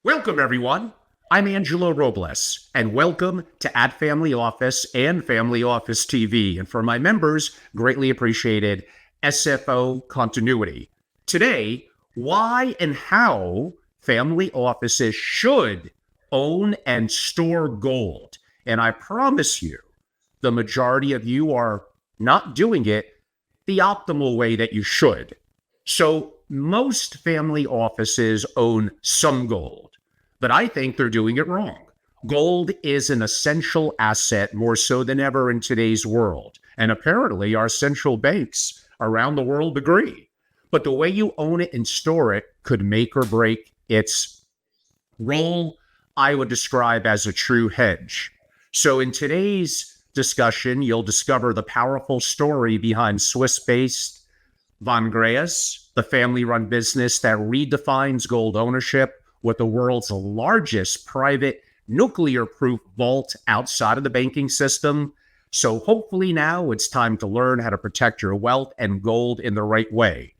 Welcome, everyone. I'm angelorobles, and welcome to at Family Office and Family Office TV. And for my members, greatly appreciated, sfocontinuity. Today, why and how family offices should own and store gold. And I promise you, the majority of you are not doing it the optimal way that you should. So most family offices own some gold, but I think they're doing it wrong. Gold is an essential asset more so than ever in today's world. And apparently our central banks around the world agree. But the way you own it and store it could make or break its role. I would describe as a true hedge. So in today's discussion, you'll discover the powerful story behind Swiss-based Von GREYERZ, the family-run business that redefines gold ownership with the world's largest private nuclear-proof vault outside of the banking system. So hopefully now it's time to learn how to protect your wealth and gold in the right way.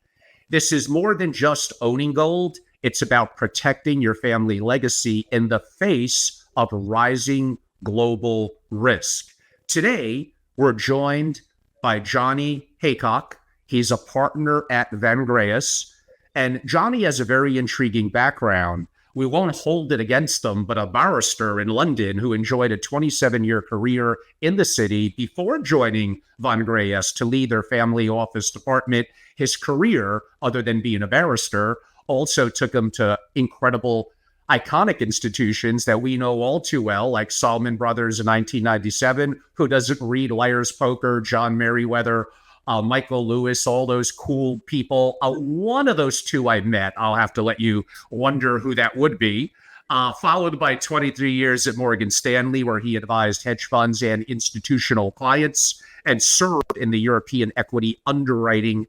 This is more than just owning gold. It's about protecting your family legacy in the face of rising global risk. Today, we're joined by Johnny Haycock. He's a partner at Von GREYERZ. And Johnny has a very intriguing background. We won't hold it against him, but a barrister in London who enjoyed a 27-year career in the city before joining Von GREYERZ to lead their family office department. His career, other than being a barrister, also took him to incredible, iconic institutions that we know all too well, like Salomon Brothers in 1997. Who doesn't read Liar's Poker, John Merriweather, Michael Lewis, all those cool people. One of those two I met, I'll have to let you wonder who that would be, followed by 23 years at Morgan Stanley, where he advised hedge funds and institutional clients and served in the European Equity Underwriting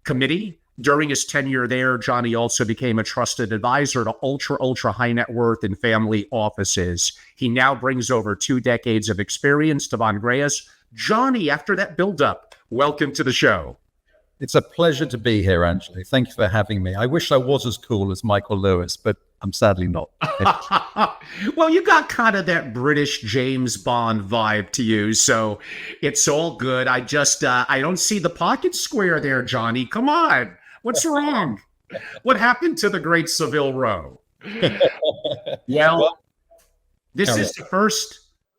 Committee. During his tenure there, Johnny also became a trusted advisor to ultra high net worth and family offices. He now brings over 2 decades of experience to Von GREYERZ. Johnny, after that build-up, welcome to the show. It's a pleasure to be here, Angela. Thank you for having me. I wish I was as cool as Michael Lewis, but I'm sadly not. Well, you got kind of that British James Bond vibe to you, so it's all good. I don't see the pocket square there, Johnny. Come on. What's wrong? What happened to the great Savile Row? Well, this is the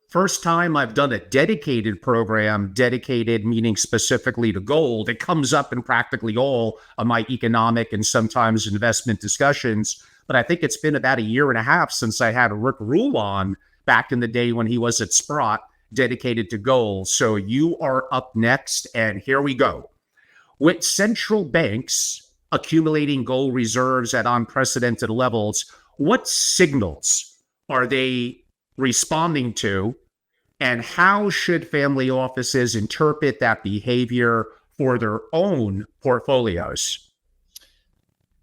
first time I've done a dedicated program, dedicated meaning specifically to gold. It comes up in practically all of my economic and sometimes investment discussions. But I think it's been about 1.5 years since I had Rick Rule on back in the day when he was at Sprott, dedicated to gold. So you are up next, and here we go. With central banks accumulating gold reserves at unprecedented levels, what signals are they responding to? And how should family offices interpret that behavior for their own portfolios?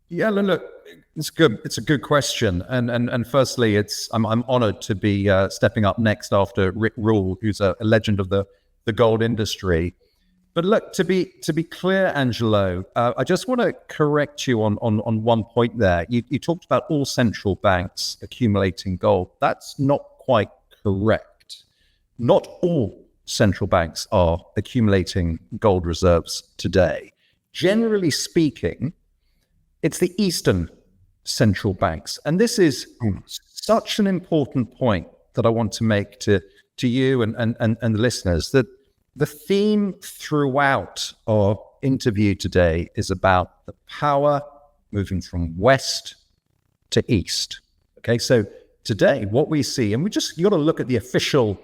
Yeah, look, it's good. It's a good question. And firstly, I'm honored to be stepping up next after Rick Rule, who's a legend of the gold industry. But look, to be clear, Angelo, I just want to correct you on one point there. You talked about all central banks accumulating gold. That's not quite correct. Not all central banks are accumulating gold reserves today. Generally speaking, it's the Eastern central banks. And this is such an important point that I want to make to you and the listeners, that the theme throughout our interview today is about the power moving from west to east. Okay, so today what we see, and you got to look at the official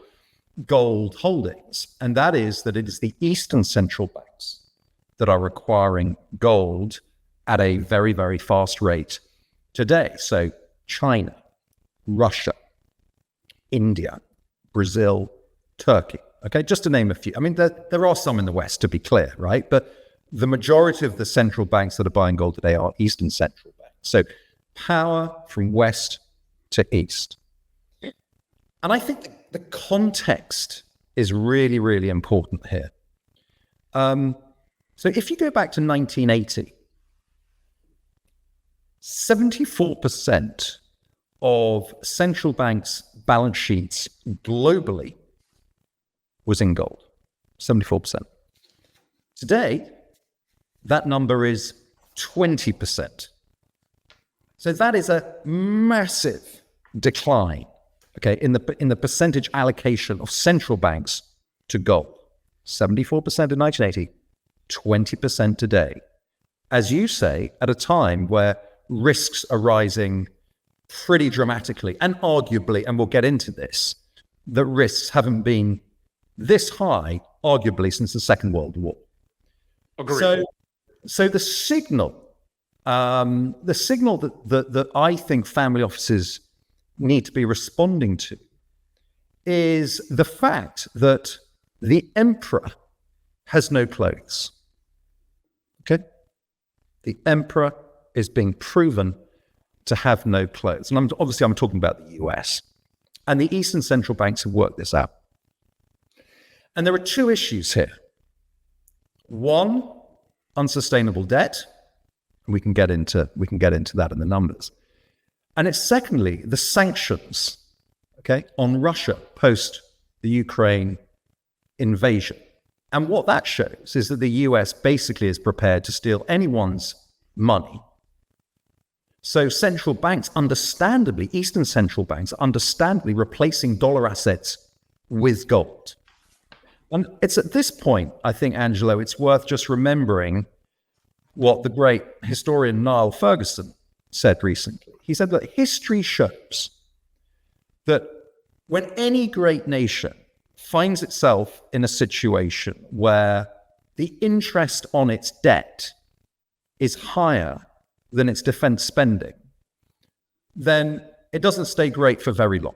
gold holdings, and that is that it is the Eastern central banks that are requiring gold at a very, very fast rate today. So China, Russia, India, Brazil, Turkey. Okay, just to name a few. I mean, there are some in the West, to be clear, right? But the majority of the central banks that are buying gold today are Eastern central banks. So power from west to east. And I think the context is really, really important here. So if you go back to 1980, 74% of central banks' balance sheets globally was in gold. 74%. Today, that number is 20%. So that is a massive decline, okay, in the percentage allocation of central banks to gold. 74% in 1980, 20% today. As you say, at a time where risks are rising pretty dramatically, and arguably, and we'll get into this, the risks haven't been this high, arguably, since the Second World War. Agreed. So the signal that I think family offices need to be responding to is the fact that the emperor has no clothes. Okay? The emperor is being proven to have no clothes. And I'm talking about the US. And the Eastern central banks have worked this out. And there are two issues here. One, unsustainable debt. We can get into that in the numbers. And it's secondly, the sanctions, okay, on Russia post the Ukraine invasion. And what that shows is that the US basically is prepared to steal anyone's money. So central banks, understandably, Eastern central banks, understandably replacing dollar assets with gold. And it's at this point, I think, Angelo, it's worth just remembering what the great historian Niall Ferguson said recently. He said that history shows that when any great nation finds itself in a situation where the interest on its debt is higher than its defense spending, then it doesn't stay great for very long.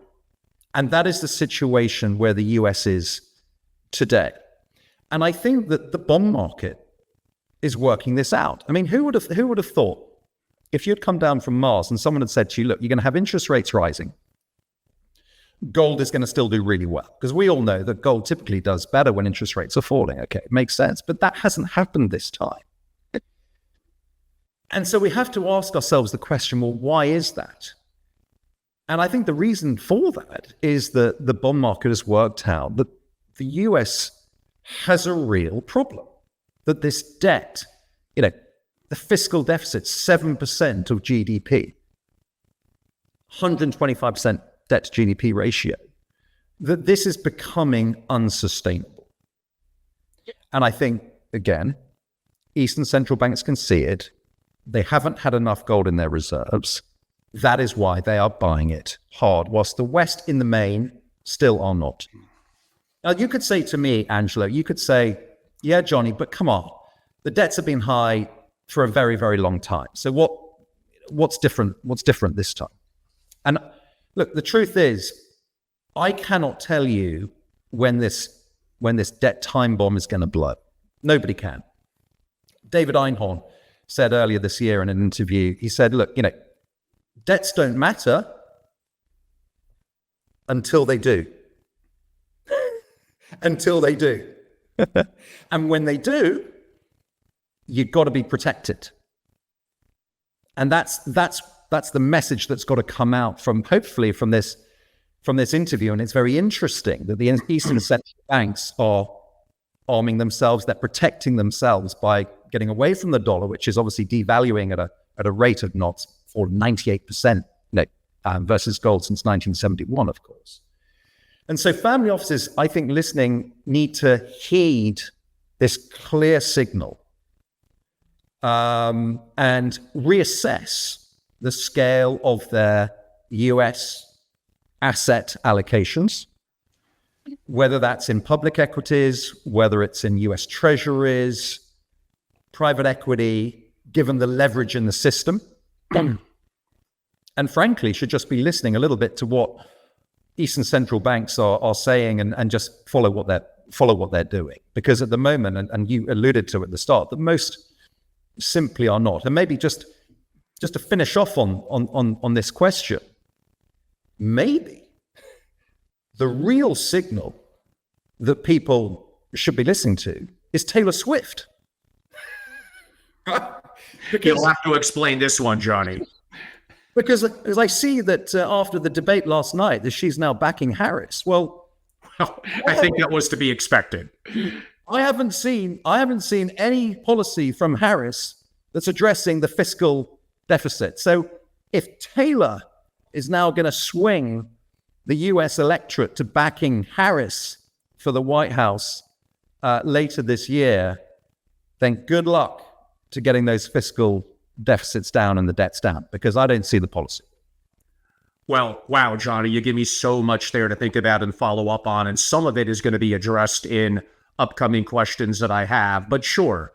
And that is the situation where the US is today. And I think that the bond market is working this out. I mean, who would have thought if you'd come down from Mars and someone had said to you, look, you're going to have interest rates rising, gold is going to still do really well? Because we all know that gold typically does better when interest rates are falling. Okay, it makes sense. But that hasn't happened this time. And so we have to ask ourselves the question, well, why is that? And I think the reason for that is that the bond market has worked out that the US has a real problem. That this debt, the fiscal deficit, 7% of GDP, 125% debt to GDP ratio, that this is becoming unsustainable. And I think, again, Eastern central banks can see it. They haven't had enough gold in their reserves. That is why they are buying it hard, whilst the West in the main still are not. Now, you could say to me, Angelo, you could say, yeah, Johnny, but come on. The debts have been high for a very, very long time. So what's different? What's different this time? And look, the truth is, I cannot tell you when this debt time bomb is going to blow. Nobody can. David Einhorn said earlier this year in an interview, he said, look, debts don't matter until they do. Until they do. And when they do, you've got to be protected. And that's the message that's got to come out hopefully from this interview. And it's very interesting that the Eastern central banks are arming themselves, they're protecting themselves by getting away from the dollar, which is obviously devaluing at a rate of knots for 98% versus gold since 1971, of course. And so family offices, I think, listening, need to heed this clear signal and reassess the scale of their US asset allocations, whether that's in public equities, whether it's in US treasuries, private equity, given the leverage in the system. And frankly, should just be listening a little bit to what Eastern central banks are saying and just follow what they're doing. Because at the moment, and you alluded to at the start, that most simply are not. And maybe just to finish off on this question, maybe the real signal that people should be listening to is Taylor Swift. You'll have to explain this one, Johnny. Because as I see that after the debate last night, that she's now backing Harris. Well, I think that was to be expected. I haven't seen any policy from Harris that's addressing the fiscal deficit. So if Taylor is now going to swing the U.S. electorate to backing Harris for the White House later this year, then good luck to getting those fiscal deficits down and the debts down, because I don't see the policy. Well, wow, Johnny, you give me so much there to think about and follow up on, and some of it is going to be addressed in upcoming questions that I have, but sure.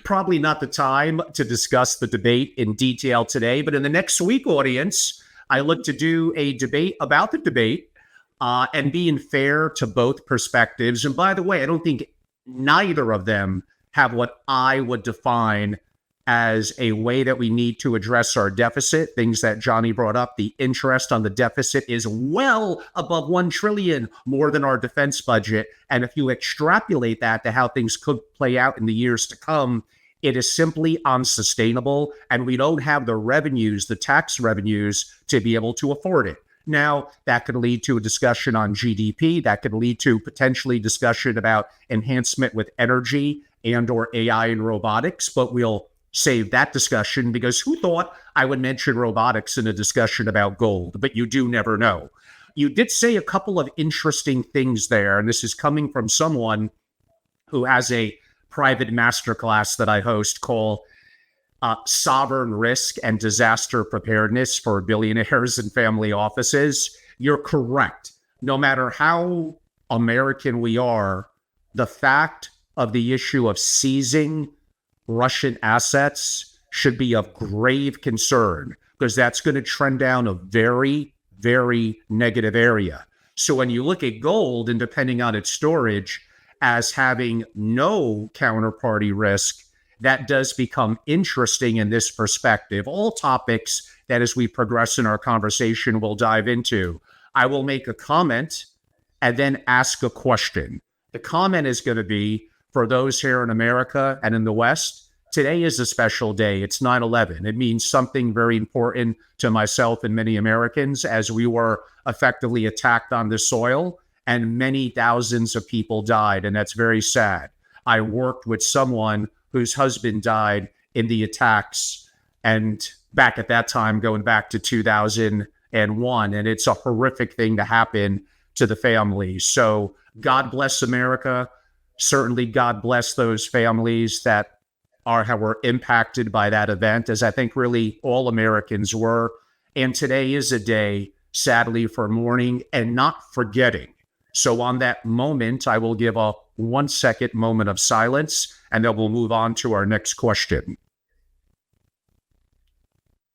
Probably not the time to discuss the debate in detail today, but in the next week, audience, I look to do a debate about the debate and being fair to both perspectives. And by the way, I don't think neither of them have what I would define as a way that we need to address our deficit. Things that Johnny brought up, the interest on the deficit is well above 1 trillion, more than our defense budget. And if you extrapolate that to how things could play out in the years to come, it is simply unsustainable. And we don't have the revenues, the tax revenues, to be able to afford it. Now, that could lead to a discussion on GDP. That could lead to potentially discussion about enhancement with energy and or AI and robotics, but we'll save that discussion, because who thought I would mention robotics in a discussion about gold? But you do never know. You did say a couple of interesting things there, and this is coming from someone who has a private masterclass that I host called Sovereign Risk and Disaster Preparedness for Billionaires and Family Offices. You're correct. No matter how American we are, the fact of the issue of seizing Russian assets should be of grave concern, because that's going to trend down a very, very negative area. So when you look at gold, and depending on its storage, as having no counterparty risk, that does become interesting in this perspective. All topics that as we progress in our conversation, we'll dive into. I will make a comment and then ask a question. The comment is going to be, for those here in America and in the West, today is a special day. It's 9/11. It means something very important to myself and many Americans, as we were effectively attacked on this soil and many thousands of people died. And that's very sad. I worked with someone whose husband died in the attacks, and back at that time, going back to 2001. And it's a horrific thing to happen to the family. So God bless America. Certainly, God bless those families that were impacted by that event, as I think really all Americans were. And today is a day, sadly, for mourning and not forgetting. So on that moment, I will give a 1-second moment of silence, and then we'll move on to our next question.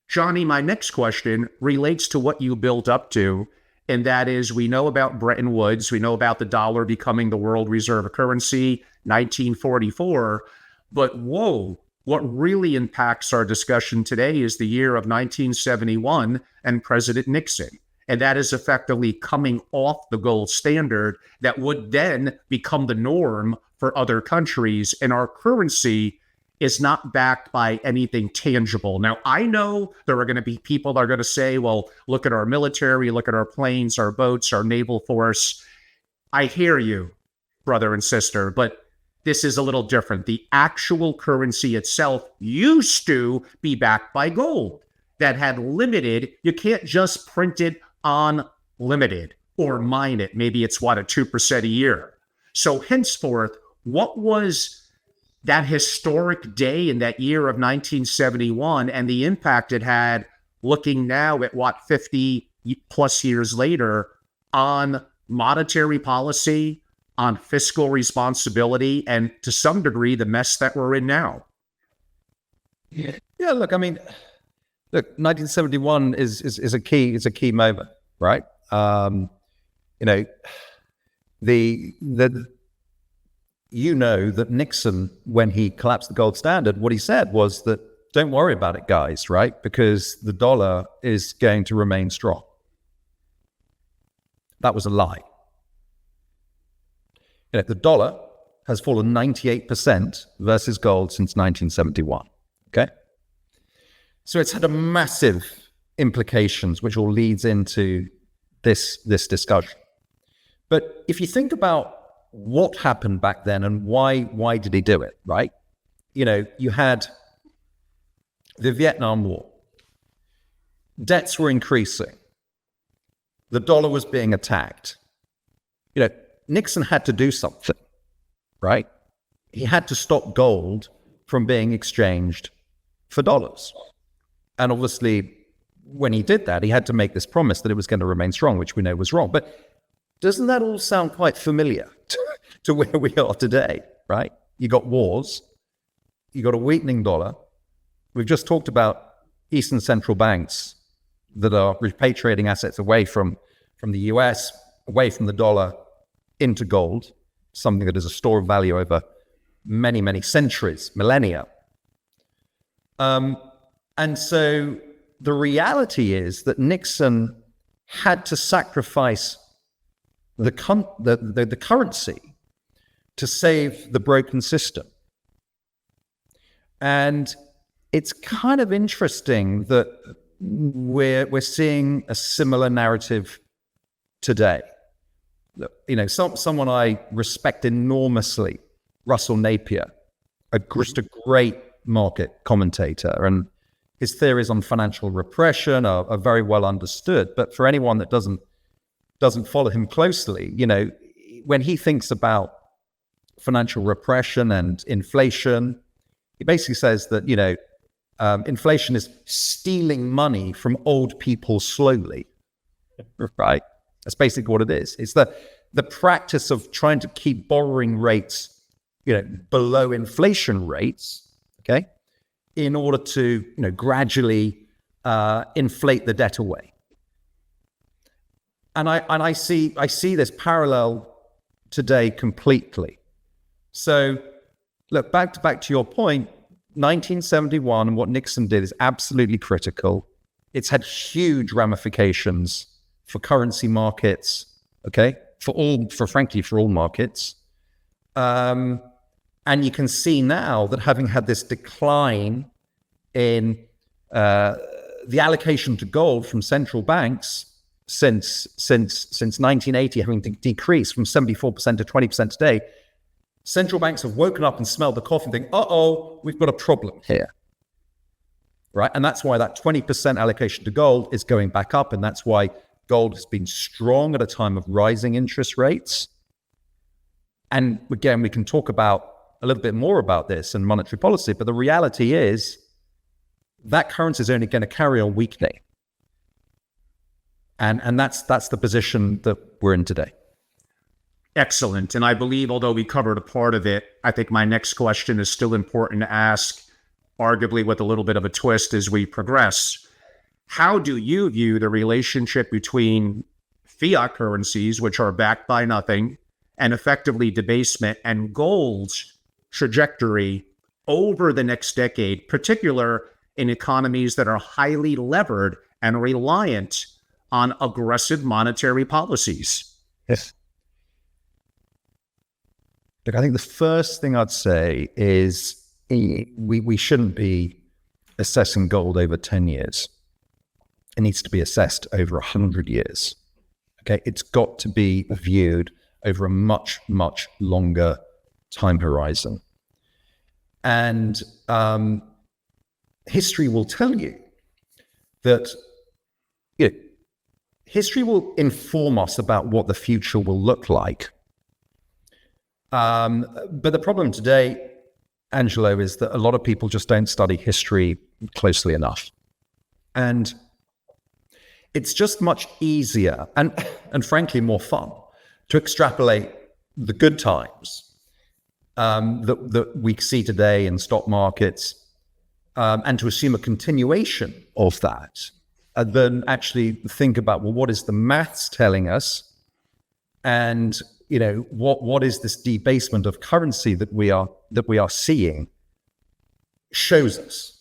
Johnny, my next question relates to what you built up to, and that is, we know about Bretton Woods, we know about the dollar becoming the world reserve currency, 1944, but whoa, what really impacts our discussion today is the year of 1971 and President Nixon. And that is effectively coming off the gold standard that would then become the norm for other countries. And our currency is not backed by anything tangible. Now, I know there are going to be people that are going to say, well, look at our military, look at our planes, our boats, our naval force. I hear you, brother and sister, but this is a little different. The actual currency itself used to be backed by gold that had limited, you can't just print it unlimited or mine it. Maybe it's a 2% a year. So henceforth, what was that historic day in that year of 1971 and the impact it had, looking now at 50 plus years later, on monetary policy, on fiscal responsibility, and to some degree, the mess that we're in now? Yeah, look, 1971 is a key moment, right? That Nixon, when he collapsed the gold standard, what he said was that, don't worry about it, guys, right? Because the dollar is going to remain strong. That was a lie. The dollar has fallen 98% versus gold since 1971. Okay? So it's had a massive implications, which all leads into this discussion. But if you think about what happened back then and why did he do it, right? You know, you had the Vietnam War. Debts were increasing. The dollar was being attacked. You know, Nixon had to do something, right? He had to stop gold from being exchanged for dollars. And obviously, when he did that, he had to make this promise that it was going to remain strong, which we know was wrong. But doesn't that all sound quite familiar to where we are today, right? You got wars, you got a weakening dollar. We've just talked about Eastern central banks that are repatriating assets away from the US, away from the dollar into gold, something that is a store of value over many, many centuries, millennia. And so the reality is that Nixon had to sacrifice the currency to save the broken system. And it's kind of interesting that we're seeing a similar narrative today. You know, someone I respect enormously, Russell Napier, just a great market commentator, and his theories on financial repression are very well understood. But for anyone that doesn't follow him closely, you know, when he thinks about financial repression and inflation, he basically says that, you know, inflation is stealing money from old people slowly, right? That's basically what it is. It's the practice of trying to keep borrowing rates, you know, below inflation rates, okay, in order to, you know, gradually inflate the debt away. And I see this parallel today completely. So, look, back to your point, 1971 and what Nixon did is absolutely critical. It's had huge ramifications for currency markets, okay, for all markets. And you can see now that having had this decline in the allocation to gold from central banks since 1980, having decreased from 74% to 20% today, central banks have woken up and smelled the coffee and think, uh-oh, we've got a problem here, right? And that's why that 20% allocation to gold is going back up, and that's why gold has been strong at a time of rising interest rates. And again, we can talk about a little bit more about this and monetary policy, but the reality is that currency is only going to carry on weakening. And that's the position that we're in today. Excellent. And I believe, although we covered a part of it, I think my next question is still important to ask, arguably with a little bit of a twist as we progress. How do you view the relationship between fiat currencies, which are backed by nothing, and effectively debasement, and gold's trajectory over the next decade, particular in economies that are highly levered and reliant on aggressive monetary policies? Yes. Look, I think the first thing I'd say is we shouldn't be assessing gold over 10 years. It needs to be assessed over 100 years. Okay, it's got to be viewed over a much, much longer time horizon. And history will tell you that, you know, history will inform us about what the future will look like. But the problem today, Angelo, is that a lot of people just don't study history closely enough. And it's just much easier and frankly more fun to extrapolate the good times that we see today in stock markets and to assume a continuation of that, than actually think about, well, what is the maths telling us? And, you know, what is this debasement of currency that we are seeing shows us.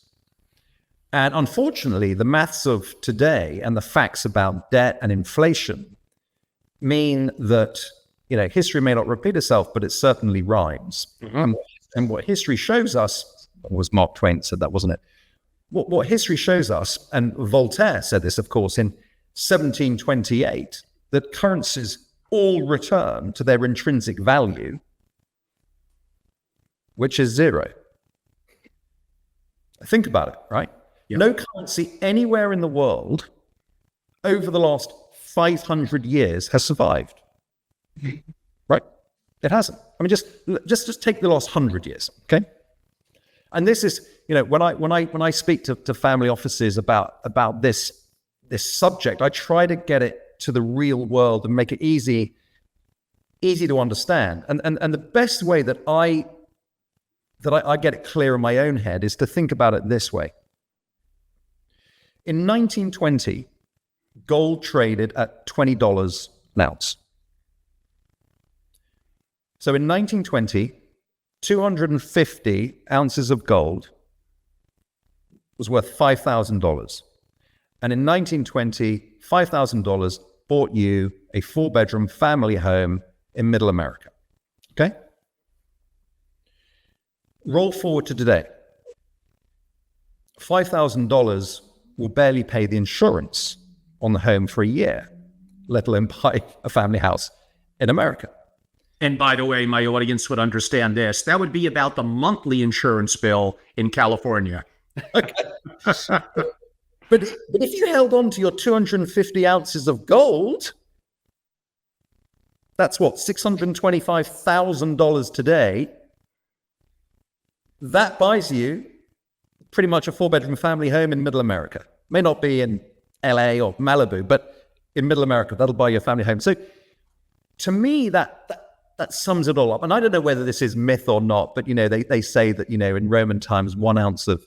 And unfortunately, the maths of today and the facts about debt and inflation mean that history may not repeat itself, but it certainly rhymes. And what history shows us, it was Mark Twain said that, wasn't it? What history shows us, and Voltaire said this, of course, in 1728, that currencies all return to their intrinsic value, which is zero. Think about it, right? Yeah. No currency anywhere in the world over the last 500 years has survived, right? It hasn't. I mean, just take the last 100 years, okay? And this is, when I speak to family offices about this subject, I try to get it to the real world and make it easy to understand. And the best way that I get it clear in my own head is to think about it this way. In 1920, gold traded at $20 an ounce. So in 1920, 250 ounces of gold was worth $5,000. And in 1920, $5,000 bought you a 4-bedroom family home in Middle America. Okay? Roll forward to today. $5,000 will barely pay the insurance on the home for a year, let alone buy a family house in America. And by the way, my audience would understand this. That would be about the monthly insurance bill in California. Okay. But if you held on to your 250 ounces of gold, that's what, $625,000 today. That buys you pretty much a 4-bedroom family home in Middle America. May not be in LA or Malibu, but in Middle America, that'll buy you a family home. So to me, that sums it all up. And I don't know whether this is myth or not, but they say that in Roman times, 1 ounce of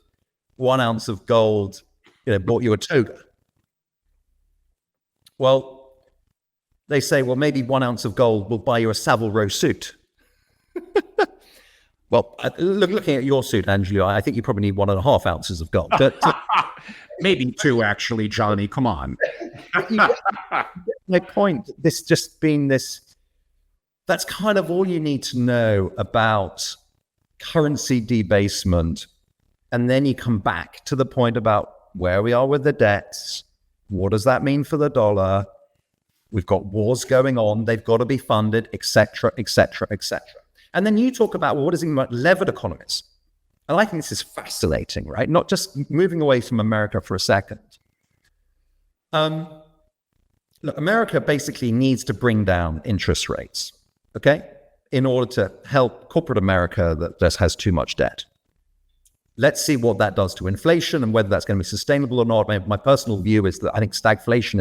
gold bought you a toga. Well, they say, well, maybe 1 ounce of gold will buy you a Savile Row suit. Well, looking at your suit, Angelo, I think you probably need 1.5 ounces of gold. But, maybe 2, actually, Johnny. Come on. My point, that's kind of all you need to know about currency debasement. And then you come back to the point about where we are with the debts. What does that mean for the dollar? We've got wars going on. They've got to be funded, et cetera, et cetera, et cetera. And then you talk about, well, what is it about levered economies? And I think this is fascinating, right? Not just moving away from America for a second. Look, America basically needs to bring down interest rates, okay, in order to help corporate America that just has too much debt. Let's see what that does to inflation and whether that's going to be sustainable or not. My personal view is that I think stagflation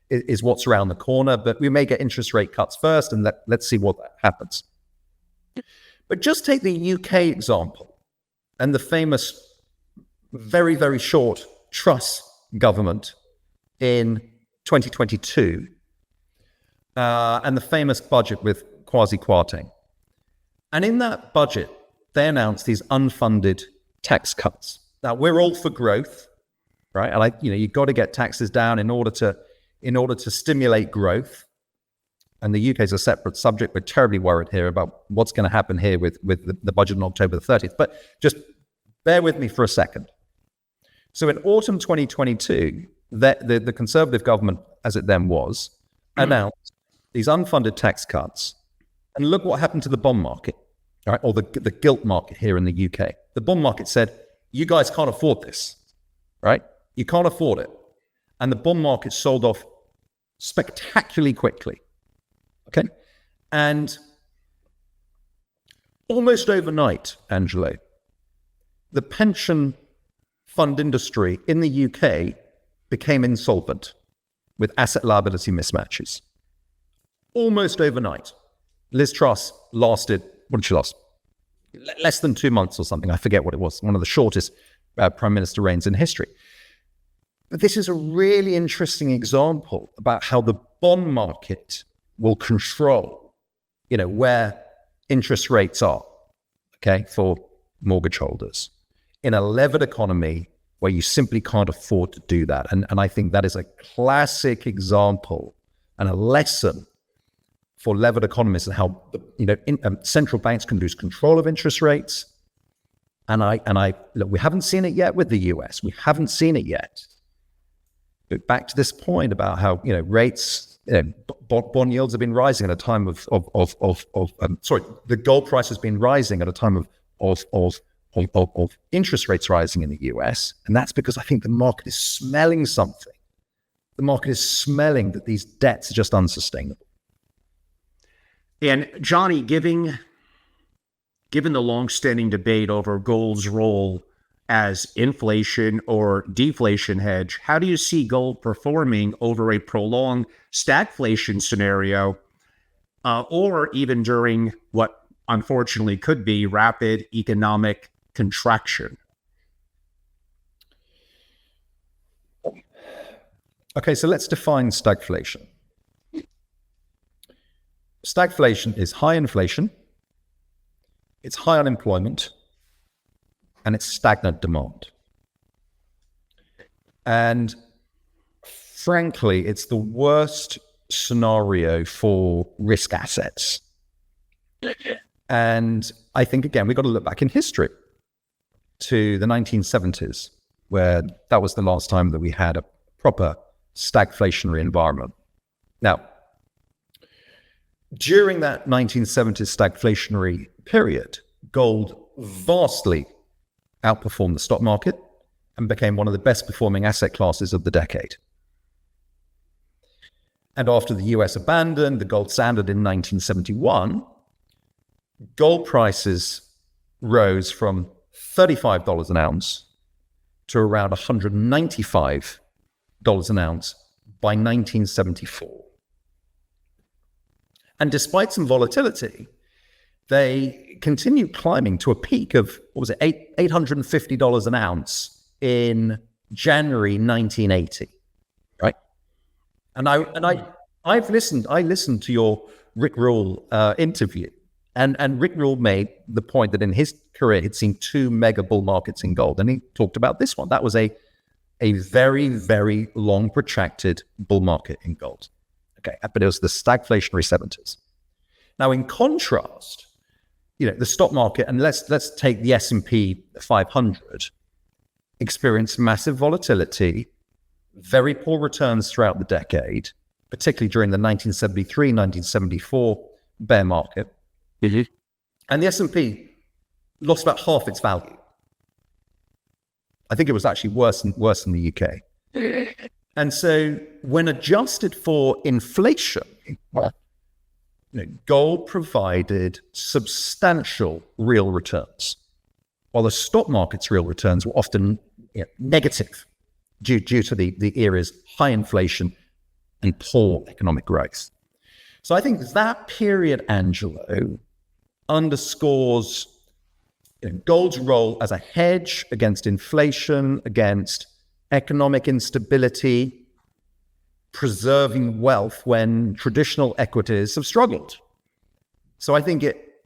is what's around the corner, but we may get interest rate cuts first, and let's see what happens. But just take the UK example and the famous, very, very short Truss government in 2022 and the famous budget with Kwasi Kwarteng. And in that budget, they announced these unfunded tax cuts. Now, we're all for growth, right? And you've got to get taxes down in order to stimulate growth. And the UK is a separate subject. We're terribly worried here about what's going to happen here with the budget on October the 30th. But just bear with me for a second. So in autumn 2022, the Conservative government, as it then was, announced these unfunded tax cuts. And look what happened to the bond market, right? Or the gilt market here in the UK. The bond market said, you guys can't afford this, right? You can't afford it. And the bond market sold off spectacularly quickly. Okay. And almost overnight, Angelo, the pension fund industry in the UK became insolvent with asset liability mismatches. Almost overnight. Liz Truss lasted, what did she last? Less than 2 months or something. I forget what it was. One of the shortest prime minister reigns in history. But this is a really interesting example about how the bond market will control, where interest rates are, okay, for mortgage holders in a levered economy where you simply can't afford to do that. And I think that is a classic example and a lesson for levered economists and how central banks can lose control of interest rates. And I look, we haven't seen it yet with the US. We haven't seen it yet. But back to this point about how rates, bond yields have been rising at a time the gold price has been rising at a time of interest rates rising in the US, and that's because I think the market is smelling something. The market is smelling that these debts are just unsustainable. And Johnny, given the long-standing debate over gold's role as inflation or deflation hedge, how do you see gold performing over a prolonged stagflation scenario, or even during what unfortunately could be rapid economic contraction? Okay, so let's define stagflation. Stagflation is high inflation, it's high unemployment, and it's stagnant demand. And frankly, it's the worst scenario for risk assets. And I think, again, we've got to look back in history to the 1970s, where that was the last time that we had a proper stagflationary environment. Now, during that 1970s stagflationary period, gold vastly outperformed the stock market and became one of the best performing asset classes of the decade. And after the US abandoned the gold standard in 1971, gold prices rose from $35 an ounce to around $195 an ounce by 1974. And despite some volatility, they continued climbing to a peak of, $850 an ounce in January 1980, right? And I listened to your Rick Rule interview, and Rick Rule made the point that in his career he'd seen two mega bull markets in gold, and he talked about this one. That was a very, very long, protracted bull market in gold. Okay, but it was the stagflationary 70s. Now, in contrast, the stock market, and let's take the S&P 500, experienced massive volatility, very poor returns throughout the decade, particularly during the 1973, 1974 bear market. Mm-hmm. And the S&P lost about half its value. I think it was actually worse in the UK. And so when adjusted for inflation, gold provided substantial real returns, while the stock market's real returns were often negative due to the era's high inflation and poor economic growth. So I think that period, Angelo, underscores gold's role as a hedge against inflation, against economic instability, preserving wealth when traditional equities have struggled. So I think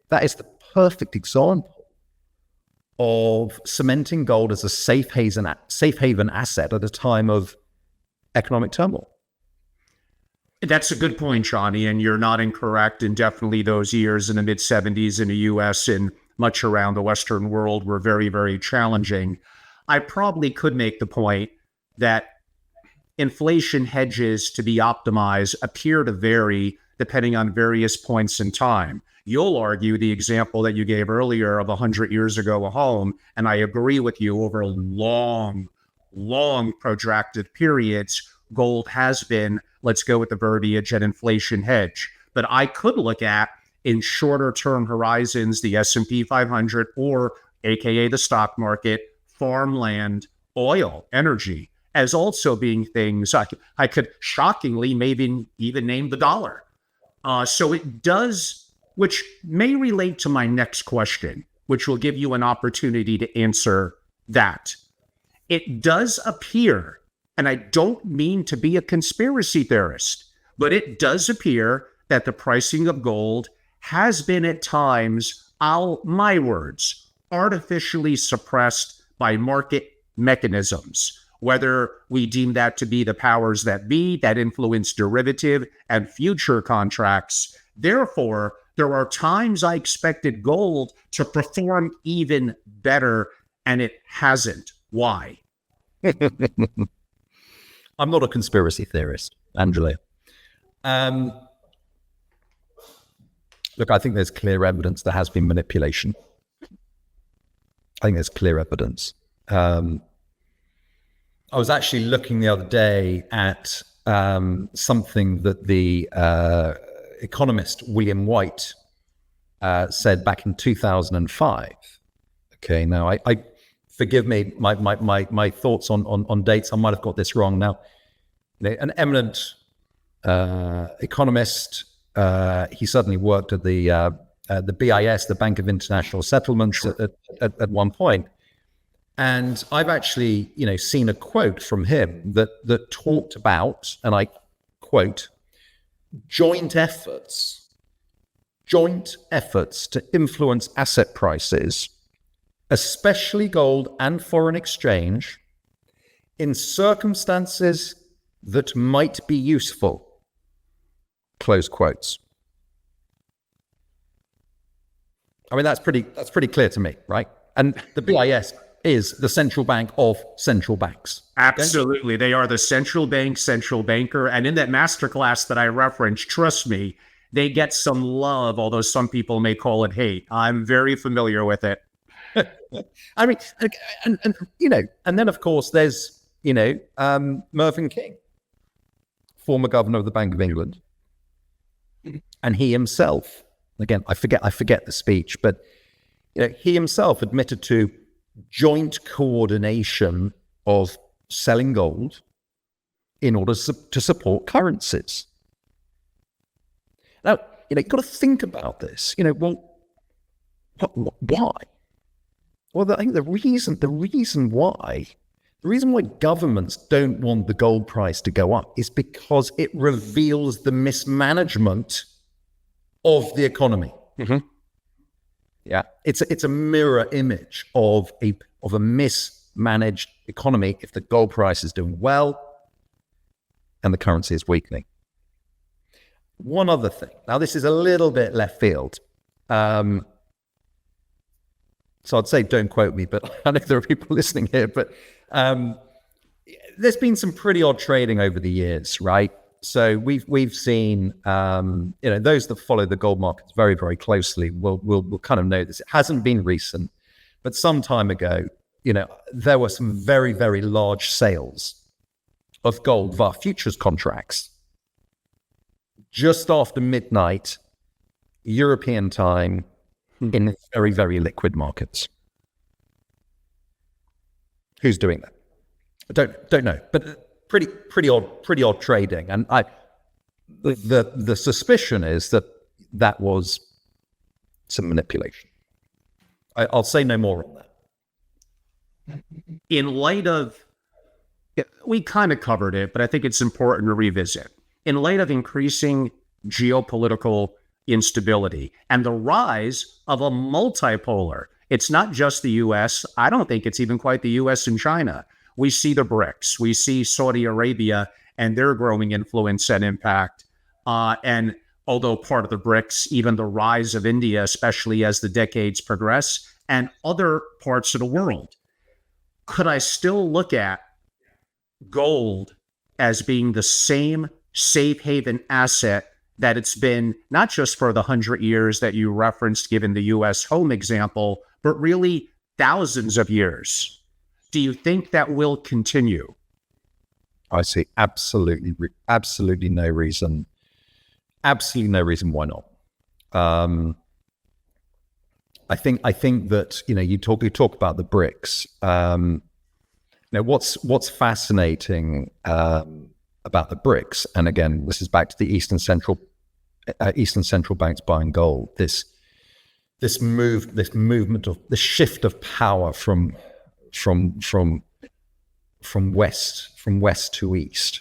that is the perfect example of cementing gold as a safe haven asset at a time of economic turmoil. That's a good point, Johnny, and you're not incorrect. And definitely those years in the mid-70s in the U.S. and much around the Western world were very, very challenging. I probably could make the point that inflation hedges to be optimized appear to vary depending on various points in time. You'll argue the example that you gave earlier of 100 years ago a home, and I agree with you, over long protracted periods, gold has been, let's go with the verbiage, an inflation hedge. But I could look at, in shorter term horizons, the S&P 500 or AKA the stock market, farmland, oil, energy, as also being things I could shockingly maybe even name the dollar. So it does, which may relate to my next question, which will give you an opportunity to answer that. It does appear, and I don't mean to be a conspiracy theorist, but it does appear that the pricing of gold has been at times, my words, artificially suppressed by market mechanisms, whether we deem that to be the powers that be that influence derivative and future contracts, Therefore, there are times I expected gold to perform even better, and it hasn't. Why? I'm not a conspiracy theorist, Angela. Um, Look, I think there's clear evidence there has been manipulation. I think there's clear evidence. I was actually looking the other day at something that the economist William White said back in 2005. Okay, now I forgive me, my thoughts on dates. I might have got this wrong. Now, an eminent economist. He certainly worked at the BIS, the Bank of International Settlements, at one point. And I've actually, seen a quote from him that talked about, and I quote, joint efforts to influence asset prices, especially gold and foreign exchange, in circumstances that might be useful. Close quotes. I mean, that's pretty clear to me, right? And the BIS is the central bank of central banks. Absolutely. They are the central bank, central banker. And in that masterclass that I referenced, trust me, they get some love, although some people may call it hate. I'm very familiar with it. I mean, and then of course there's, Mervyn King, former governor of the Bank of England. And he himself, again, I forget the speech, but he himself admitted to joint coordination of selling gold in order to support currencies. Now, you've got to think about this. Why? Well, I think the reason why governments don't want the gold price to go up is because it reveals the mismanagement of the economy. Mm-hmm. Yeah, it's a mirror image of a mismanaged economy if the gold price is doing well and the currency is weakening. One other thing. Now, this is a little bit left field. So I'd say don't quote me, but I know there are people listening here, but there's been some pretty odd trading over the years, right? So we've seen, those that follow the gold markets very, very closely will kind of know this. It hasn't been recent, but some time ago, there were some very, very large sales of gold via futures contracts just after midnight European time in very, very liquid markets. Who's doing that? I don't know, but pretty odd trading. And the suspicion is that was some manipulation. I'll say no more on that. In light of, we kind of covered it, but I think it's important to revisit. In light of increasing geopolitical instability and the rise of a multipolar, it's not just the U.S. I don't think it's even quite the U.S. and China. We see the BRICS. We see Saudi Arabia and their growing influence and impact. And although part of the BRICS, even the rise of India, especially as the decades progress, and other parts of the world. Could I still look at gold as being the same safe haven asset that it's been, not just for the 100 years that you referenced, given the U.S. home example, but really thousands of years? Do you think that will continue? I see absolutely no reason why not. I think that you talk about the BRICS. What's fascinating about the BRICS, and again, this is back to the Eastern Central banks buying gold. This movement of the shift of power from west to east.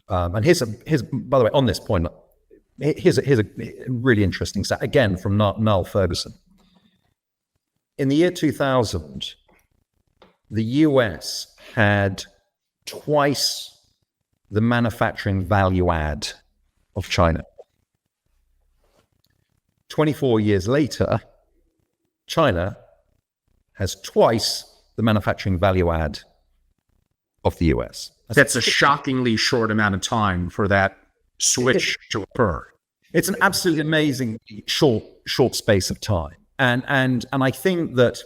And here's by the way, on this point, here's a really interesting stat again from Niall Ferguson. In the year 2000, the US had twice the manufacturing value add of China. 24 years later, China has twice the manufacturing value add of the US. That's a shockingly short amount of time for that switch to occur. It's an absolutely amazing short space of time. And I think that,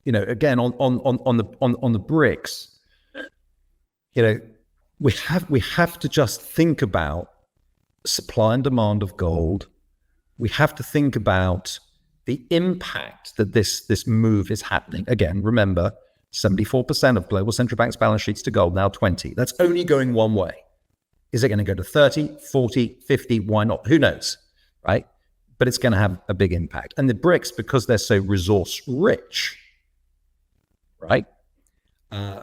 you know, again, on the BRICS, you know, we have to just think about supply and demand of gold. We have to think about the impact that this move is happening. Again, remember, 74% of global central banks' balance sheets to gold, now 20. That's only going one way. Is it going to go to 30, 40, 50? Why not? Who knows, right? But it's going to have a big impact. And the BRICS, because they're so resource rich, right?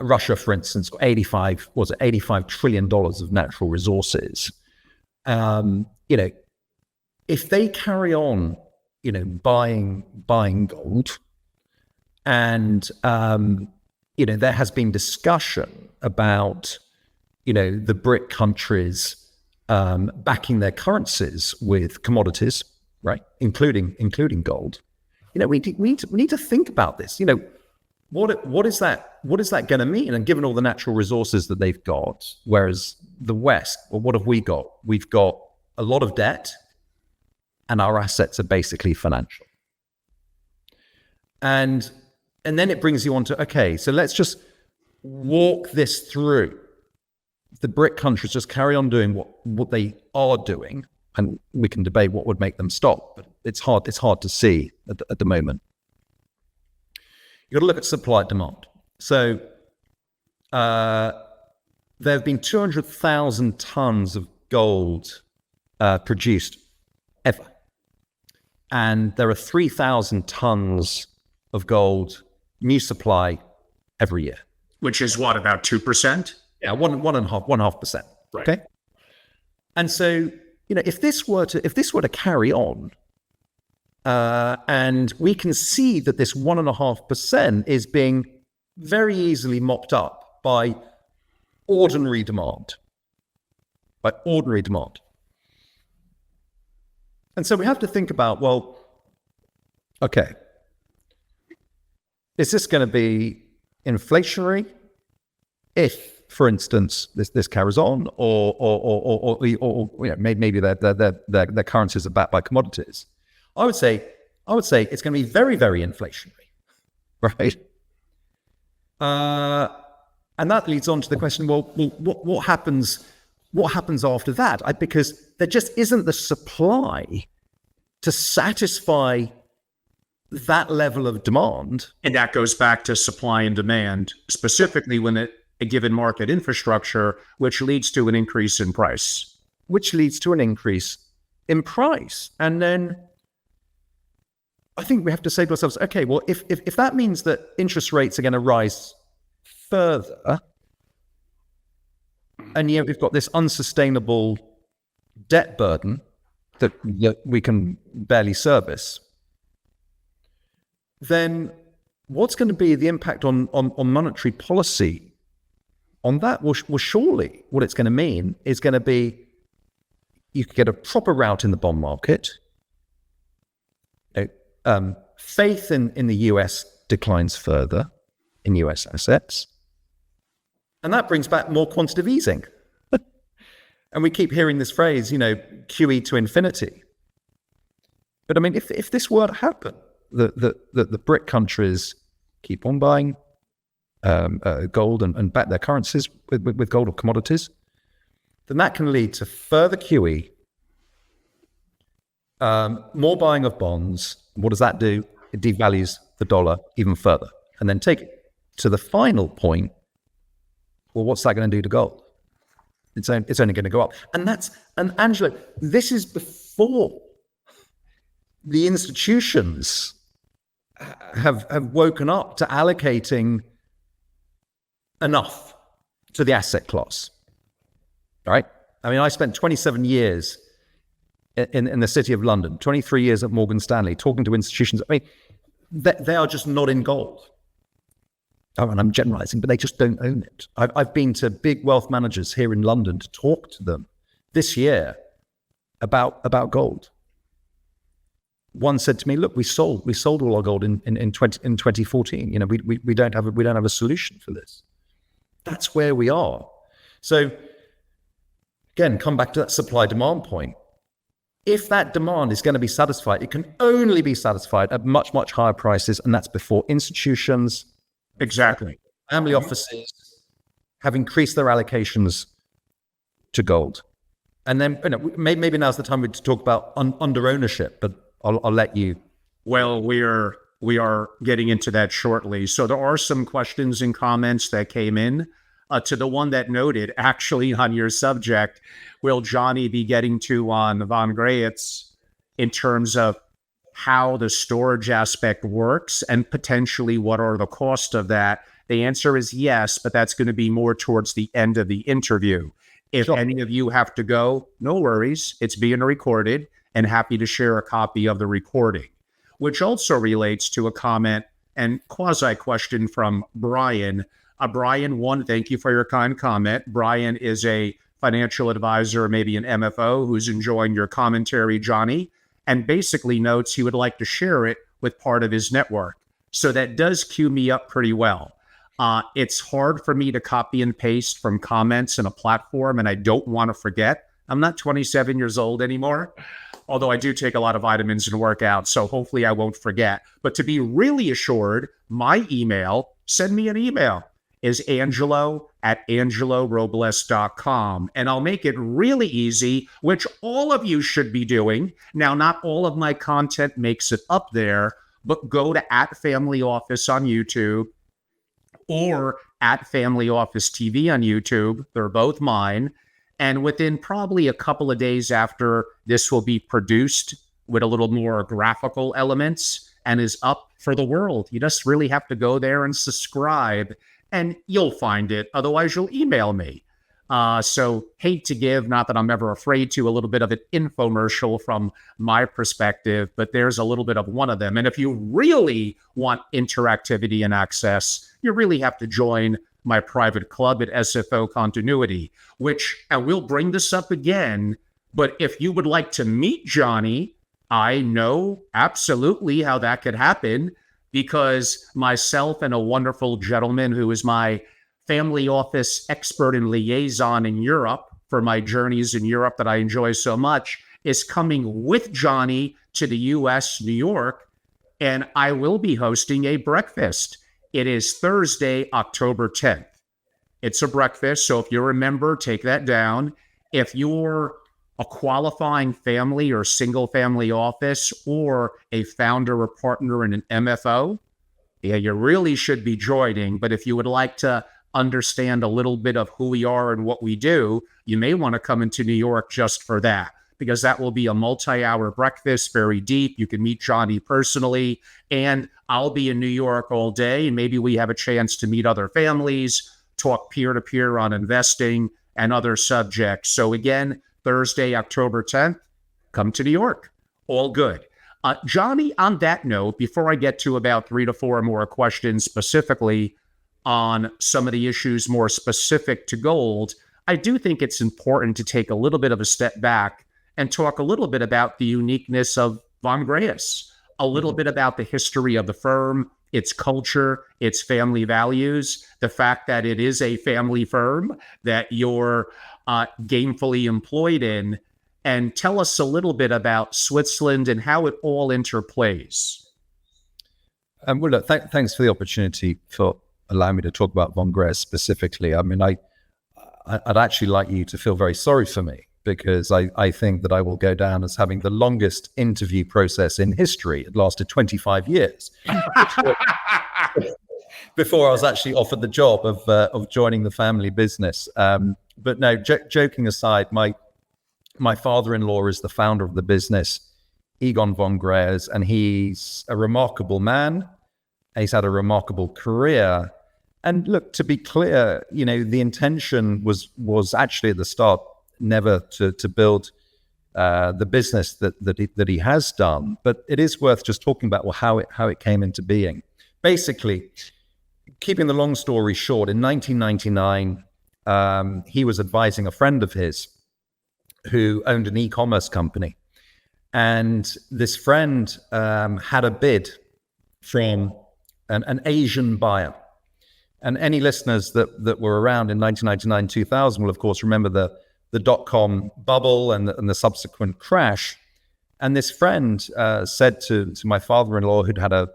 Russia, for instance, got $85 trillion of natural resources. You know, if they carry on, you know, buying gold, and you know, there has been discussion about, you know, the BRIC countries backing their currencies with commodities, right, including gold. You know, we need to think about this. You know, what is that going to mean? And given all the natural resources that they've got, whereas the West, well, what have we got? We've got a lot of debt, and our assets are basically financial. And then it brings you on to, okay, so let's just walk this through. The BRIC countries just carry on doing what they are doing, and we can debate what would make them stop, but it's hard to see at the moment. You've got to look at supply and demand. So there have been 200,000 tons of gold produced ever. And there are 3,000 tons of gold new supply every year. Which is what, about 2%? Yeah, 1.5%. Right. Okay. And so, you know, if this were to carry on, and we can see that this 1.5% is being very easily mopped up by ordinary demand. And so we have to think about, well, okay, is this going to be inflationary if, for instance, this carries on, or you know, maybe their currencies are backed by commodities? I would say it's going to be very, very inflationary, right? And that leads on to the question: well, what happens? What happens after that? Because there just isn't the supply to satisfy that level of demand. And that goes back to supply and demand, specifically when a given market infrastructure, which leads to an increase in price. And then I think we have to say to ourselves, okay, well, if that means that interest rates are going to rise further, and yet we've got this unsustainable debt burden that we can barely service, then what's going to be the impact on monetary policy on that? Well, surely what it's going to mean is going to be you could get a proper rout in the bond market. Faith in the US declines further in US assets. And that brings back more quantitative easing. And we keep hearing this phrase, you know, QE to infinity. But I mean, if this were to happen, the BRIC countries keep on buying gold and back their currencies with gold or commodities, then that can lead to further QE, more buying of bonds. What does that do? It devalues the dollar even further. And then take it to the final point. Well, what's that going to do to gold? It's only going to go up. And Angela, this is before the institutions have woken up to allocating enough to the asset class. All right? I mean, I spent 27 years in the city of London, 23 years at Morgan Stanley, talking to institutions. I mean, they are just not in gold. Oh, and I'm generalizing, but they just don't own it. I've been to big wealth managers here in London to talk to them this year about gold. one said to me, "Look, we sold all our gold in 2014. You know, we don't have a solution for this." That's where we are. So again, come back to that supply demand point. If that demand is going to be satisfied, it can only be satisfied at much, much higher prices, and that's before institutions, Exactly. family offices have increased their allocations to gold. And then, you know, maybe now's the time to talk about under ownership, but I'll let you. Well, we are getting into that shortly. So there are some questions and comments that came in. To the one that noted, actually on your subject, will Johnny be getting to on von GREYERZ in terms of how the storage aspect works and potentially what are the costs of that? The answer is yes, but that's going to be more towards the end of the interview. If Sure. any of you have to go, no worries. It's being recorded, and happy to share a copy of the recording, which also relates to a comment and quasi-question from Brian. Brian, one, thank you for your kind comment. Brian is a financial advisor, maybe an MFO, who's enjoying your commentary, Johnny, and basically notes he would like to share it with part of his network. So that does cue me up pretty well. It's hard for me to copy and paste from comments in a platform, and I don't want to forget. I'm not 27 years old anymore, although I do take a lot of vitamins and work out, so hopefully I won't forget. But to be really assured, my email, send me an email, is angelo@angelorobles.com. And I'll make it really easy, which all of you should be doing. Now, not all of my content makes it up there, but go to @FamilyOffice on YouTube or @FamilyOfficeTV on YouTube. They're both mine. And within probably a couple of days after this will be produced with a little more graphical elements and is up for the world. You just really have to go there and subscribe, and you'll find it. Otherwise, you'll email me. So hate to give, not that I'm ever afraid to, a little bit of an infomercial from my perspective, but there's a little bit of one of them. And if you really want interactivity and access, you really have to join my private club at sfocontinuity, which, and we'll bring this up again, but if you would like to meet Johnny, I know absolutely how that could happen, because myself and a wonderful gentleman who is my family office expert and liaison in Europe for my journeys in Europe that I enjoy so much is coming with Johnny to the US, New York, and I will be hosting a breakfast. It is Thursday, October 10th. It's a breakfast, so if you remember, take that down. If you're a qualifying family or single family office or a founder or partner in an MFO, yeah, you really should be joining. But if you would like to understand a little bit of who we are and what we do, you may want to come into New York just for that, because that will be a multi-hour breakfast, very deep. You can meet Johnny personally, and I'll be in New York all day, and maybe we have a chance to meet other families, talk peer-to-peer on investing and other subjects. So again, Thursday, October 10th, come to New York. All good. Johnny, on that note, before I get to about 3 to 4 more questions specifically on some of the issues more specific to gold, I do think it's important to take a little bit of a step back and talk a little bit about the uniqueness of von GREYERZ, a little bit about the history of the firm, its culture, its family values, the fact that it is a family firm that you're gainfully employed in, and tell us a little bit about Switzerland and how it all interplays. Well, look, thanks for the opportunity for allowing me to talk about von GREYERZ specifically. I mean, I'd actually like you to feel very sorry for me, because I think that I will go down as having the longest interview process in history. It lasted 25 years before I was actually offered the job of joining the family business. But no, joking aside, my father-in-law is the founder of the business, Egon von GREYERZ, and he's a remarkable man. He's had a remarkable career. And look, to be clear, you know, the intention was actually at the start never to build the business that he has done. But it is worth just talking about how it came into being. Basically, keeping the long story short, in 1999, he was advising a friend of his who owned an e-commerce company. And this friend had a bid from an Asian buyer. And any listeners that were around in 1999, 2000 will, of course, remember the dot-com bubble and the subsequent crash. And this friend said to my father-in-law, who'd had a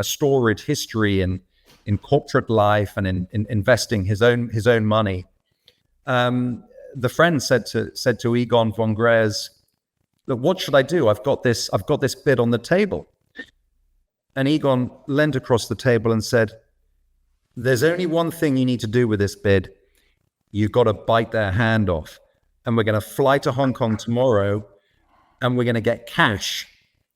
storied history in corporate life and in investing his own money, the friend said to Egon von GREYERZ, "Look, what should I do? I've got this bid on the table." And Egon leaned across the table and said, "There's only one thing you need to do with this bid. You've got to bite their hand off. And we're going to fly to Hong Kong tomorrow, and we're going to get cash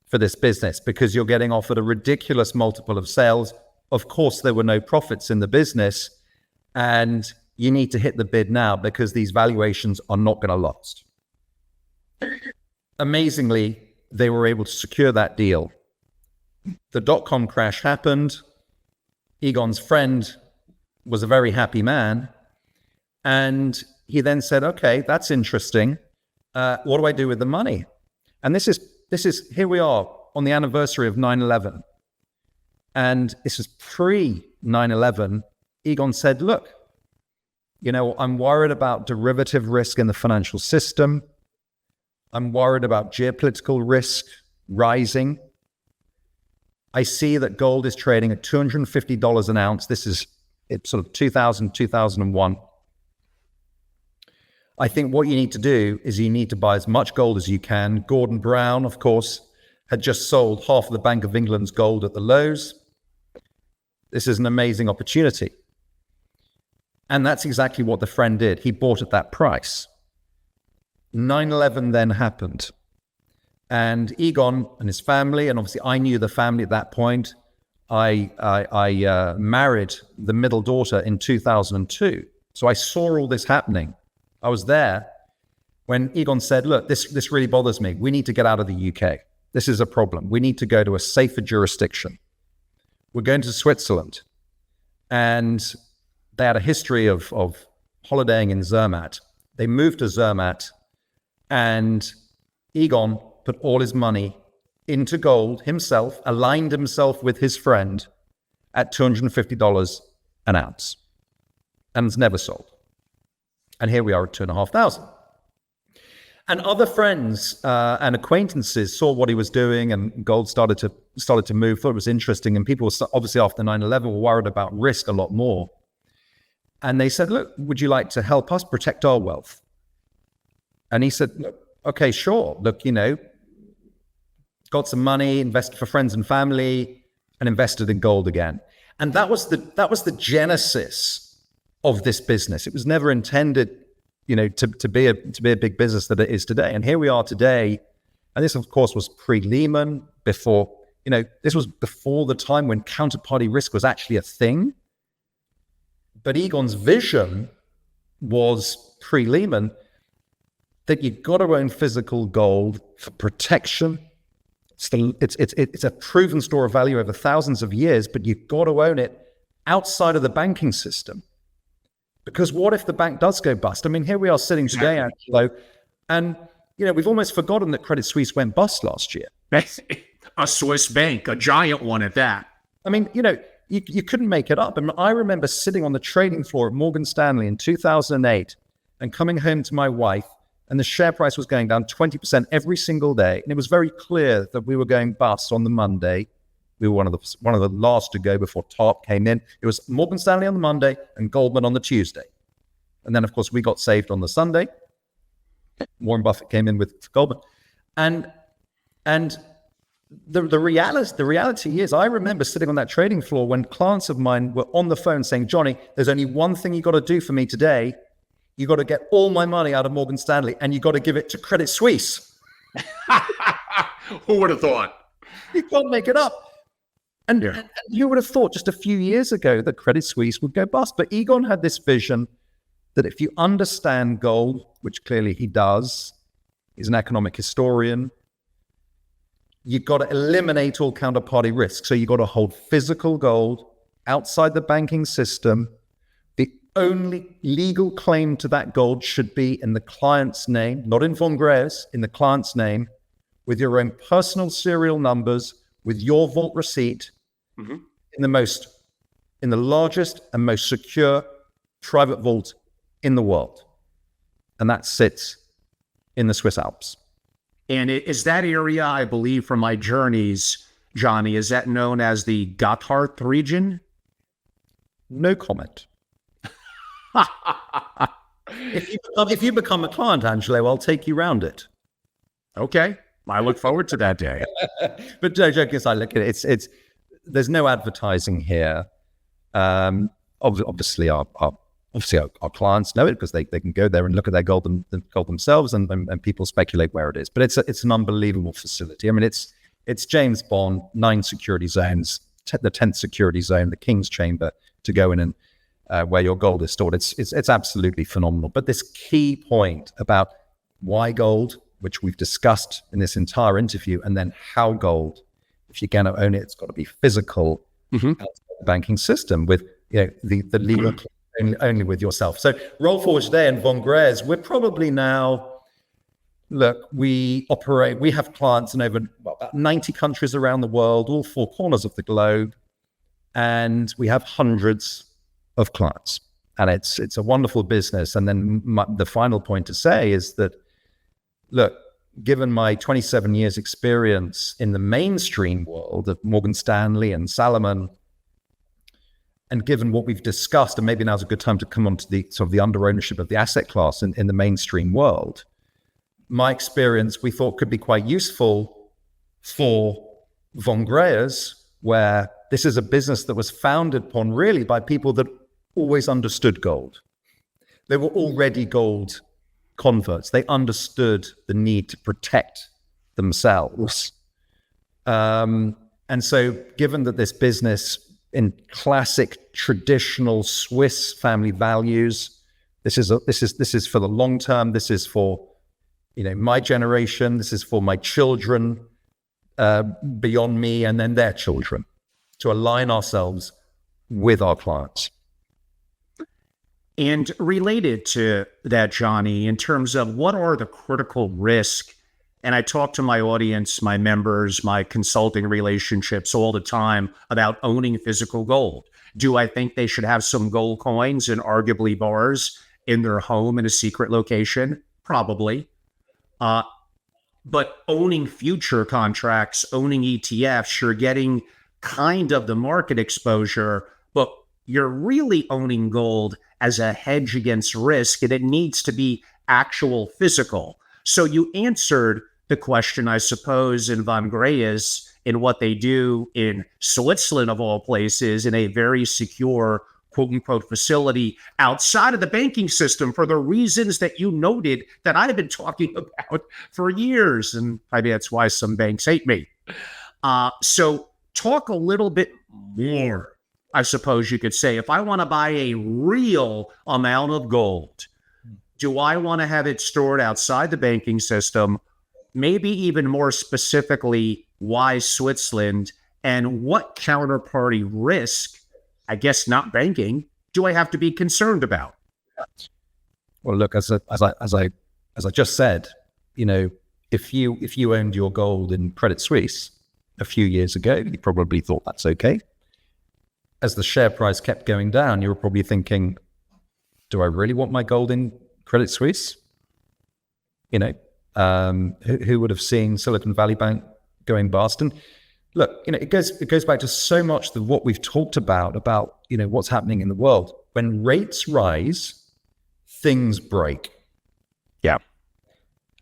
for this business because you're getting offered a ridiculous multiple of sales. Of course, there were no profits in the business, and you need to hit the bid now because these valuations are not going to last." Amazingly, they were able to secure that deal. The dot-com crash happened. Egon's friend was a very happy man. And he then said, "Okay, that's interesting. What do I do with the money?" And this is here we are on the anniversary of 9/11. And this is pre-9/11. Egon said, "Look, I'm worried about derivative risk in the financial system. I'm worried about geopolitical risk rising. I see that gold is trading at $250 an ounce. It's sort of 2000, 2001. I think what you need to do is you need to buy as much gold as you can." Gordon Brown, of course, had just sold half of the Bank of England's gold at the lows. This is an amazing opportunity. And that's exactly what the friend did. He bought at that price. 9/11 then happened. And Egon and his family, and obviously I knew the family at that point. I married the middle daughter in 2002. So I saw all this happening. I was there when Egon said, "Look, this really bothers me. We need to get out of the UK. This is a problem. We need to go to a safer jurisdiction. We're going to Switzerland." And they had a history of holidaying in Zermatt. They moved to Zermatt, and Egon put all his money into gold himself, aligned himself with his friend at $250 an ounce, and it's never sold. And here we are at 2,500. And other friends and acquaintances saw what he was doing, and gold started to move, thought it was interesting. And people were obviously after 9/11 were worried about risk a lot more. And they said, "Look, would you like to help us protect our wealth?" And he said, "Okay, sure. Look, got some money, invested for friends and family, and invested in gold again." And that was the genesis of this business. It was never intended, to be a big business that it is today. And here we are today. And this, of course, was pre-Lehman, before, this was before the time when counterparty risk was actually a thing. But Egon's vision was pre-Lehman that you've got to own physical gold for protection. It's a proven store of value over thousands of years, but you've got to own it outside of the banking system. Because what if the bank does go bust? I mean, here we are sitting today, Angelo, and we've almost forgotten that Credit Suisse went bust last year. A Swiss bank, a giant one at that. I mean, you couldn't make it up. And I remember sitting on the trading floor at Morgan Stanley in 2008 and coming home to my wife, and the share price was going down 20% every single day. And it was very clear that we were going bust on the Monday. We were one of the last to go before TARP came in. It was Morgan Stanley on the Monday and Goldman on the Tuesday. And then, of course, we got saved on the Sunday. Warren Buffett came in with Goldman. And the reality is, I remember sitting on that trading floor when clients of mine were on the phone saying, "Johnny, there's only one thing you got to do for me today. You got to get all my money out of Morgan Stanley, and you got to give it to Credit Suisse." Who would have thought? You can't make it up. And who would have thought just a few years ago that Credit Suisse would go bust? But Egon had this vision that if you understand gold, which clearly he does, he's an economic historian, you've got to eliminate all counterparty risk. So you've got to hold physical gold outside the banking system. The only legal claim to that gold should be in the client's name, not in von GREYERZ, in the client's name. with your own personal serial numbers, with your vault receipt, Mhm. in the largest and most secure private vault in the world. And that sits in the Swiss Alps. And is that area, I believe, from my journeys, Johnny, is that known as the Gotthard region? No comment. If you become a client, Angelo, I'll take you round it. Okay. I look forward to that day. But joking aside, look at it. It's there's no advertising here. Obviously, our clients know it because they can go there and look at their gold themselves, and people speculate where it is. But it's an unbelievable facility. I mean, it's James Bond, 9 security zones, the 10th security zone, the King's Chamber to go in and where your gold is stored. It's absolutely phenomenal. But this key point about why gold, which we've discussed in this entire interview, and then how gold, if you're going to own it, it's got to be physical outside the banking system with the legal only with yourself. So roll forward today in Von GREYERZ, we're probably now, look, we have clients in over about 90 countries around the world, all 4 corners of the globe, and we have hundreds of clients. And it's a wonderful business. And then the final point to say is that, look, given my 27 years experience in the mainstream world of Morgan Stanley and Salomon, and given what we've discussed, and maybe now's a good time to come on to the sort of the under ownership of the asset class in the mainstream world, my experience we thought could be quite useful for Von GREYERZ, where this is a business that was founded upon really by people that always understood gold. They were already gold converts. They understood the need to protect themselves. And so given that this business in classic traditional Swiss family values, this is for the long term, this is for my generation, this is for my children beyond me, and then their children, to align ourselves with our clients. And related to that, Johnny, in terms of what are the critical risks, and I talk to my audience, my members, my consulting relationships all the time about owning physical gold. Do I think they should have some gold coins and arguably bars in their home in a secret location? Probably. But owning future contracts, owning ETFs, you're getting kind of the market exposure, but you're really owning gold as a hedge against risk, and it needs to be actual physical. So you answered the question, I suppose, in Von GREYERZ, in what they do in Switzerland, of all places, in a very secure, quote-unquote, facility outside of the banking system for the reasons that you noted that I've been talking about for years. And maybe that's why some banks hate me. So talk a little bit more, I suppose you could say. If I want to buy a real amount of gold, do I want to have it stored outside the banking system? Maybe even more specifically, why Switzerland, and what counterparty risk, I guess not banking, do I have to be concerned about? Well, look, as I just said, if you owned your gold in Credit Suisse a few years ago, you probably thought that's okay. As the share price kept going down, you were probably thinking, do I really want my gold in Credit Suisse? Who would have seen Silicon Valley Bank going bust? And look, it goes back to so much of what we've talked about what's happening in the world. When rates rise, things break. Yeah.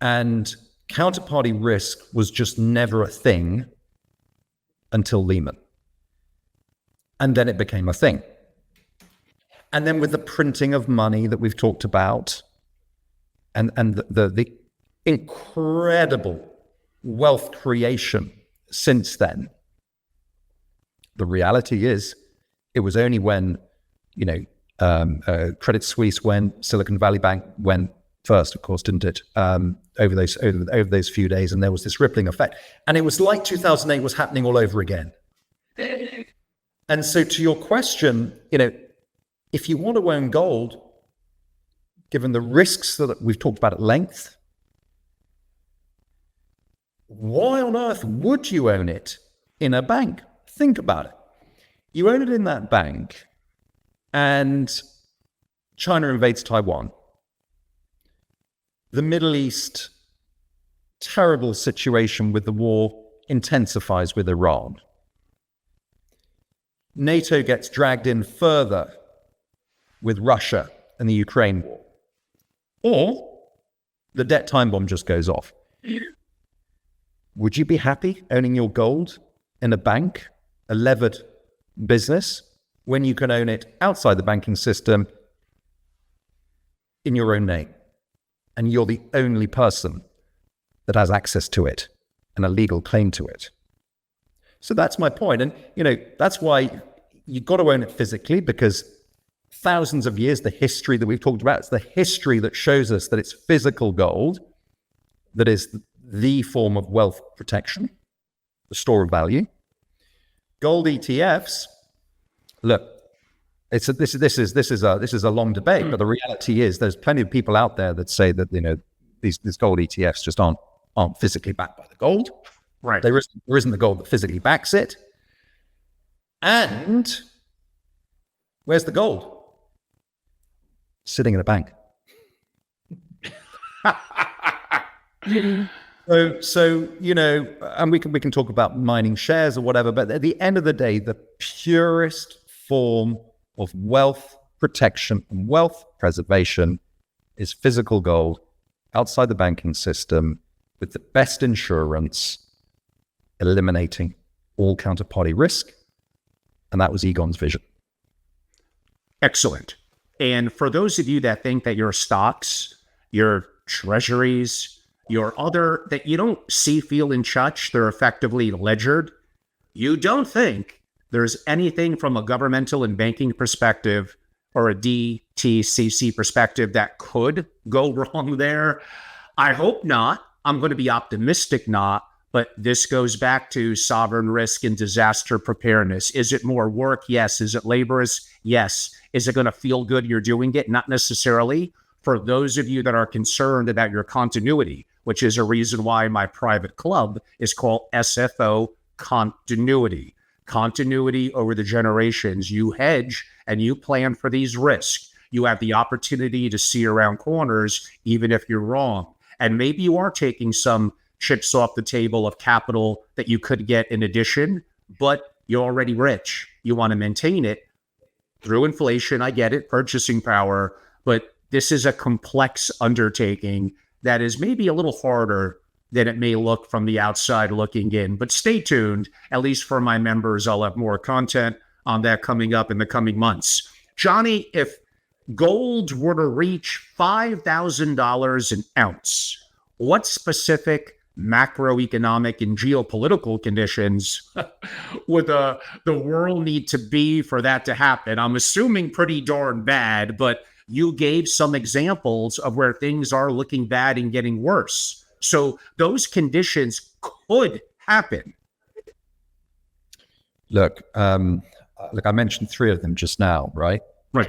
And counterparty risk was just never a thing until Lehman. And then it became a thing. And then with the printing of money that we've talked about, and the incredible wealth creation since then, the reality is it was only when Credit Suisse went, Silicon Valley Bank went first, of course, didn't it? Over those few days, and there was this rippling effect, and it was like 2008 was happening all over again. And so, to your question, if you want to own gold, given the risks that we've talked about at length, why on earth would you own it in a bank? Think about it. You own it in that bank, and China invades Taiwan. The Middle East, terrible situation with the war, intensifies with Iran. NATO gets dragged in further with Russia and the Ukraine war. Or the debt time bomb just goes off. Would you be happy owning your gold in a bank, a levered business, when you can own it outside the banking system in your own name? And you're the only person that has access to it and a legal claim to it. So that's my point. And, that's why you've got to own it physically, because thousands of years, the history that we've talked about, it's the history that shows us that it's physical gold that is the form of wealth protection, the store of value. Gold ETFs, look, this is a long debate, but the reality is there's plenty of people out there that say that these gold ETFs just aren't physically backed by the gold. Right. There isn't the gold that physically backs it. And where's the gold? Sitting in a bank. So and we can talk about mining shares or whatever, but at the end of the day, the purest form of wealth protection and wealth preservation is physical gold outside the banking system with the best insurance, eliminating all counterparty risk. And that was Egon's vision. Excellent. And for those of you that think that your stocks, your treasuries, your other, that you don't see, feel, and touch, they're effectively ledgered, you don't think there's anything from a governmental and banking perspective or a DTCC perspective that could go wrong there. I hope not. I'm going to be optimistic not, but this goes back to sovereign risk and disaster preparedness. Is it more work? Yes. Is it laborious? Yes. Is it going to feel good you're doing it? Not necessarily. For those of you that are concerned about your continuity, which is a reason why my private club is called sfocontinuity. Continuity over the generations. You hedge and you plan for these risks. You have the opportunity to see around corners, even if you're wrong. And maybe you are taking some chips off the table of capital that you could get in addition, but you're already rich. You want to maintain it through inflation. I get it, purchasing power, but this is a complex undertaking that is maybe a little harder than it may look from the outside looking in. But stay tuned. At least for my members, I'll have more content on that coming up in the coming months. Johnny, if gold were to reach $5,000 an ounce, what specific macroeconomic and geopolitical conditions would the world need to be for that to happen? I'm assuming pretty darn bad, but you gave some examples of where things are looking bad and getting worse. So those conditions could happen. Look, I mentioned three of them just now, right? Right.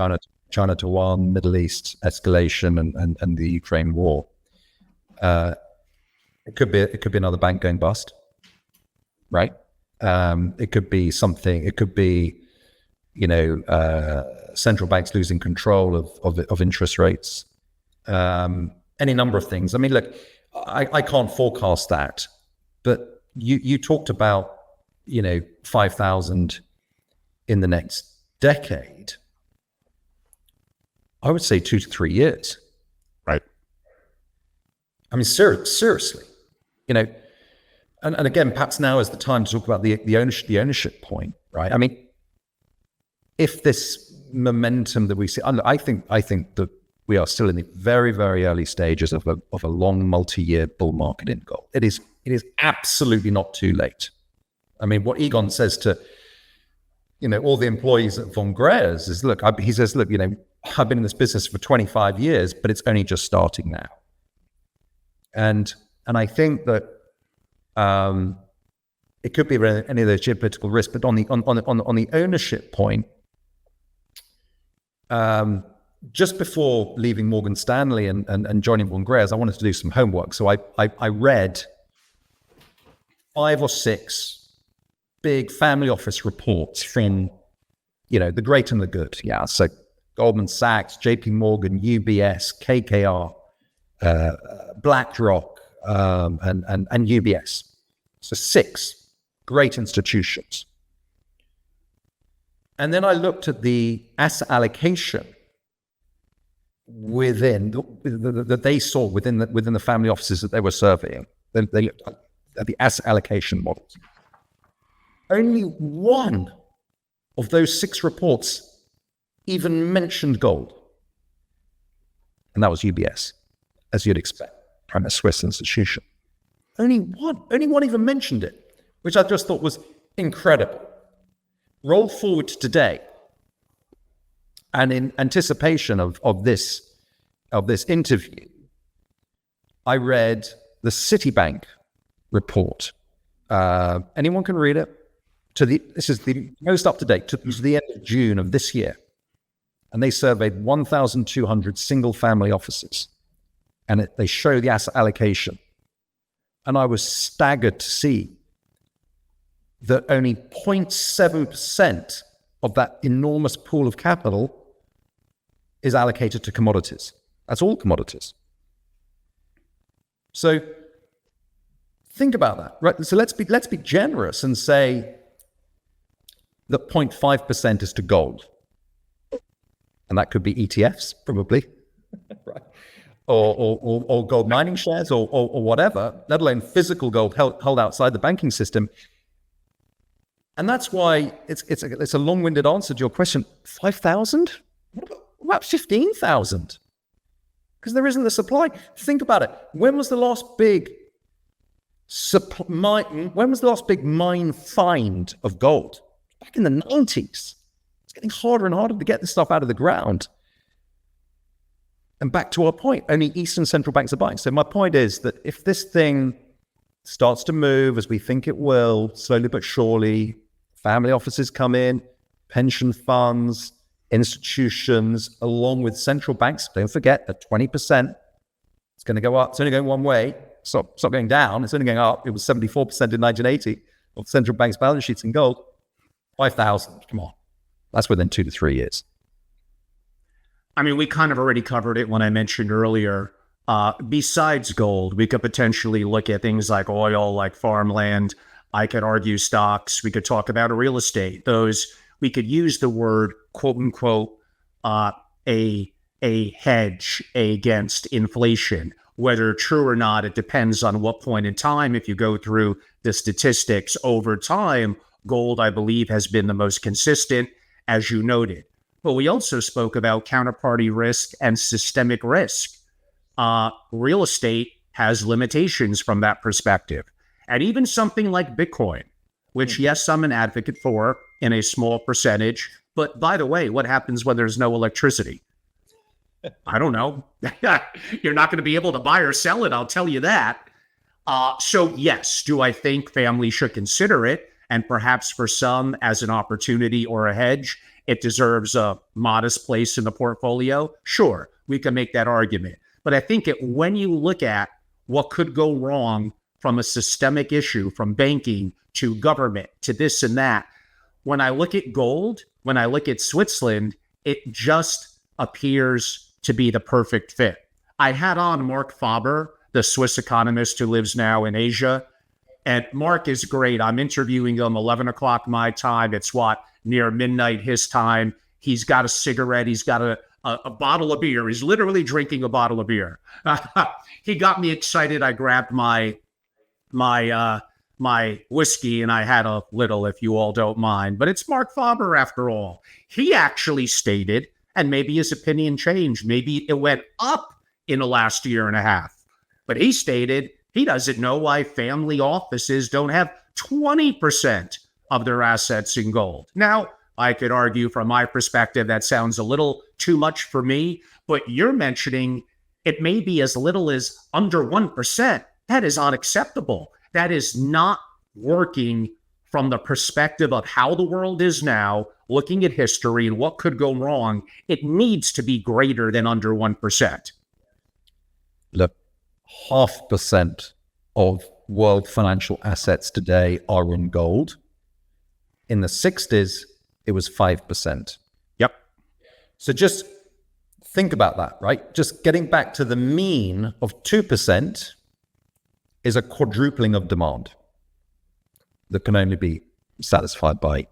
China, Taiwan, Middle East escalation, and the Ukraine war. It could be another bank going bust, right? It could be something. It could be, central banks losing control of interest rates. Any number of things. I mean, look, I can't forecast that, but you talked about 5,000 in the next decade. I would say 2 to 3 years. Right. I mean, seriously, and again, perhaps now is the time to talk about the ownership point, right? I mean, if this momentum that we see, I think that we are still in the very, very early stages of a long multi-year bull market in gold. It is absolutely not too late. I mean, what Egon says to all the employees at von GREYERZ is, look, he says, look, I've been in this business for 25 years, but it's only just starting now. And I think that it could be any of those geopolitical risks, but on the ownership point, just before leaving Morgan Stanley and joining von GREYERZ, I wanted to do some homework. So I read 5 or 6 big family office reports from, the great and the good. Yeah. So Goldman Sachs, JP Morgan, UBS, KKR, BlackRock, and UBS. So 6 great institutions. And then I looked at the asset allocation that they saw within the family offices that they were surveying. Then they looked at the asset allocation models. Only one of those 6 reports even mentioned gold, and that was UBS, as you'd expect, from a Swiss institution. Only one even mentioned it, which I just thought was incredible. Roll forward to today, and in anticipation of this interview, I read the Citibank report. Anyone can read it. This is the most up to date to the end of June of this year, and they surveyed 1,200 single family offices, and they show the asset allocation, and I was staggered to see that only 0.7% of that enormous pool of capital is allocated to commodities. That's all commodities. So think about that, right? So let's be generous and say that 0.5% is to gold. And that could be ETFs, probably, right? Or gold mining shares or whatever, let alone physical gold held outside the banking system. And that's why it's a long-winded answer to your question. 5,000? What about 15,000? Because there isn't the supply. Think about it. When was the last big mine find of gold? Back in the 90s. It's getting harder and harder to get this stuff out of the ground. And back to our point, only Eastern central banks are buying. So my point is that if this thing starts to move as we think it will, slowly but surely, family offices come in, pension funds, institutions, along with central banks. Don't forget that 20%, it's going to go up. It's only going one way. It's not going down. It's only going up. It was 74% in 1980 of central banks' balance sheets in gold. 5,000, come on. That's within 2 to 3 years. I mean, we kind of already covered it when I mentioned earlier. Besides gold, we could potentially look at things like oil, like farmland. I could argue stocks. We could talk about real estate. We could use the word, quote unquote, a hedge against inflation. Whether true or not, it depends on what point in time. If you go through the statistics over time, gold, I believe, has been the most consistent, as you noted. But we also spoke about counterparty risk and systemic risk. Real estate has limitations from that perspective. And even something like Bitcoin, which, yes, I'm an advocate for in a small percentage. But by the way, what happens when there's no electricity? I don't know. You're not going to be able to buy or sell it, I'll tell you that. So yes, do I think families should consider it? And perhaps for some as an opportunity or a hedge, it deserves a modest place in the portfolio? Sure, we can make that argument. But I think when you look at what could go wrong from a systemic issue, from banking to government to this and that, when I look at gold, when I look at Switzerland, it just appears to be the perfect fit. I had on Mark Faber, the Swiss economist who lives now in Asia. And Mark is great. I'm interviewing him 11 o'clock my time. It's near midnight his time. He's got a cigarette. He's got a bottle of beer. He's literally drinking a bottle of beer. He got me excited. I grabbed my whiskey and I had a little, if you all don't mind. But it's Mark Faber after all. He actually stated, and maybe his opinion changed. Maybe it went up in the last year and a half. But he stated he doesn't know why family offices don't have 20% of their assets in gold. Now, I could argue from my perspective that sounds a little too much for me, but you're mentioning it may be as little as under 1%. That is unacceptable. That is not working from the perspective of how the world is now, looking at history and what could go wrong. It needs to be greater than under 1%. Look, 0.5% of world financial assets today are in gold. In the 60s, it was 5%. Yep. So just think about that, right? Just getting back to the mean of 2% is a quadrupling of demand that can only be satisfied by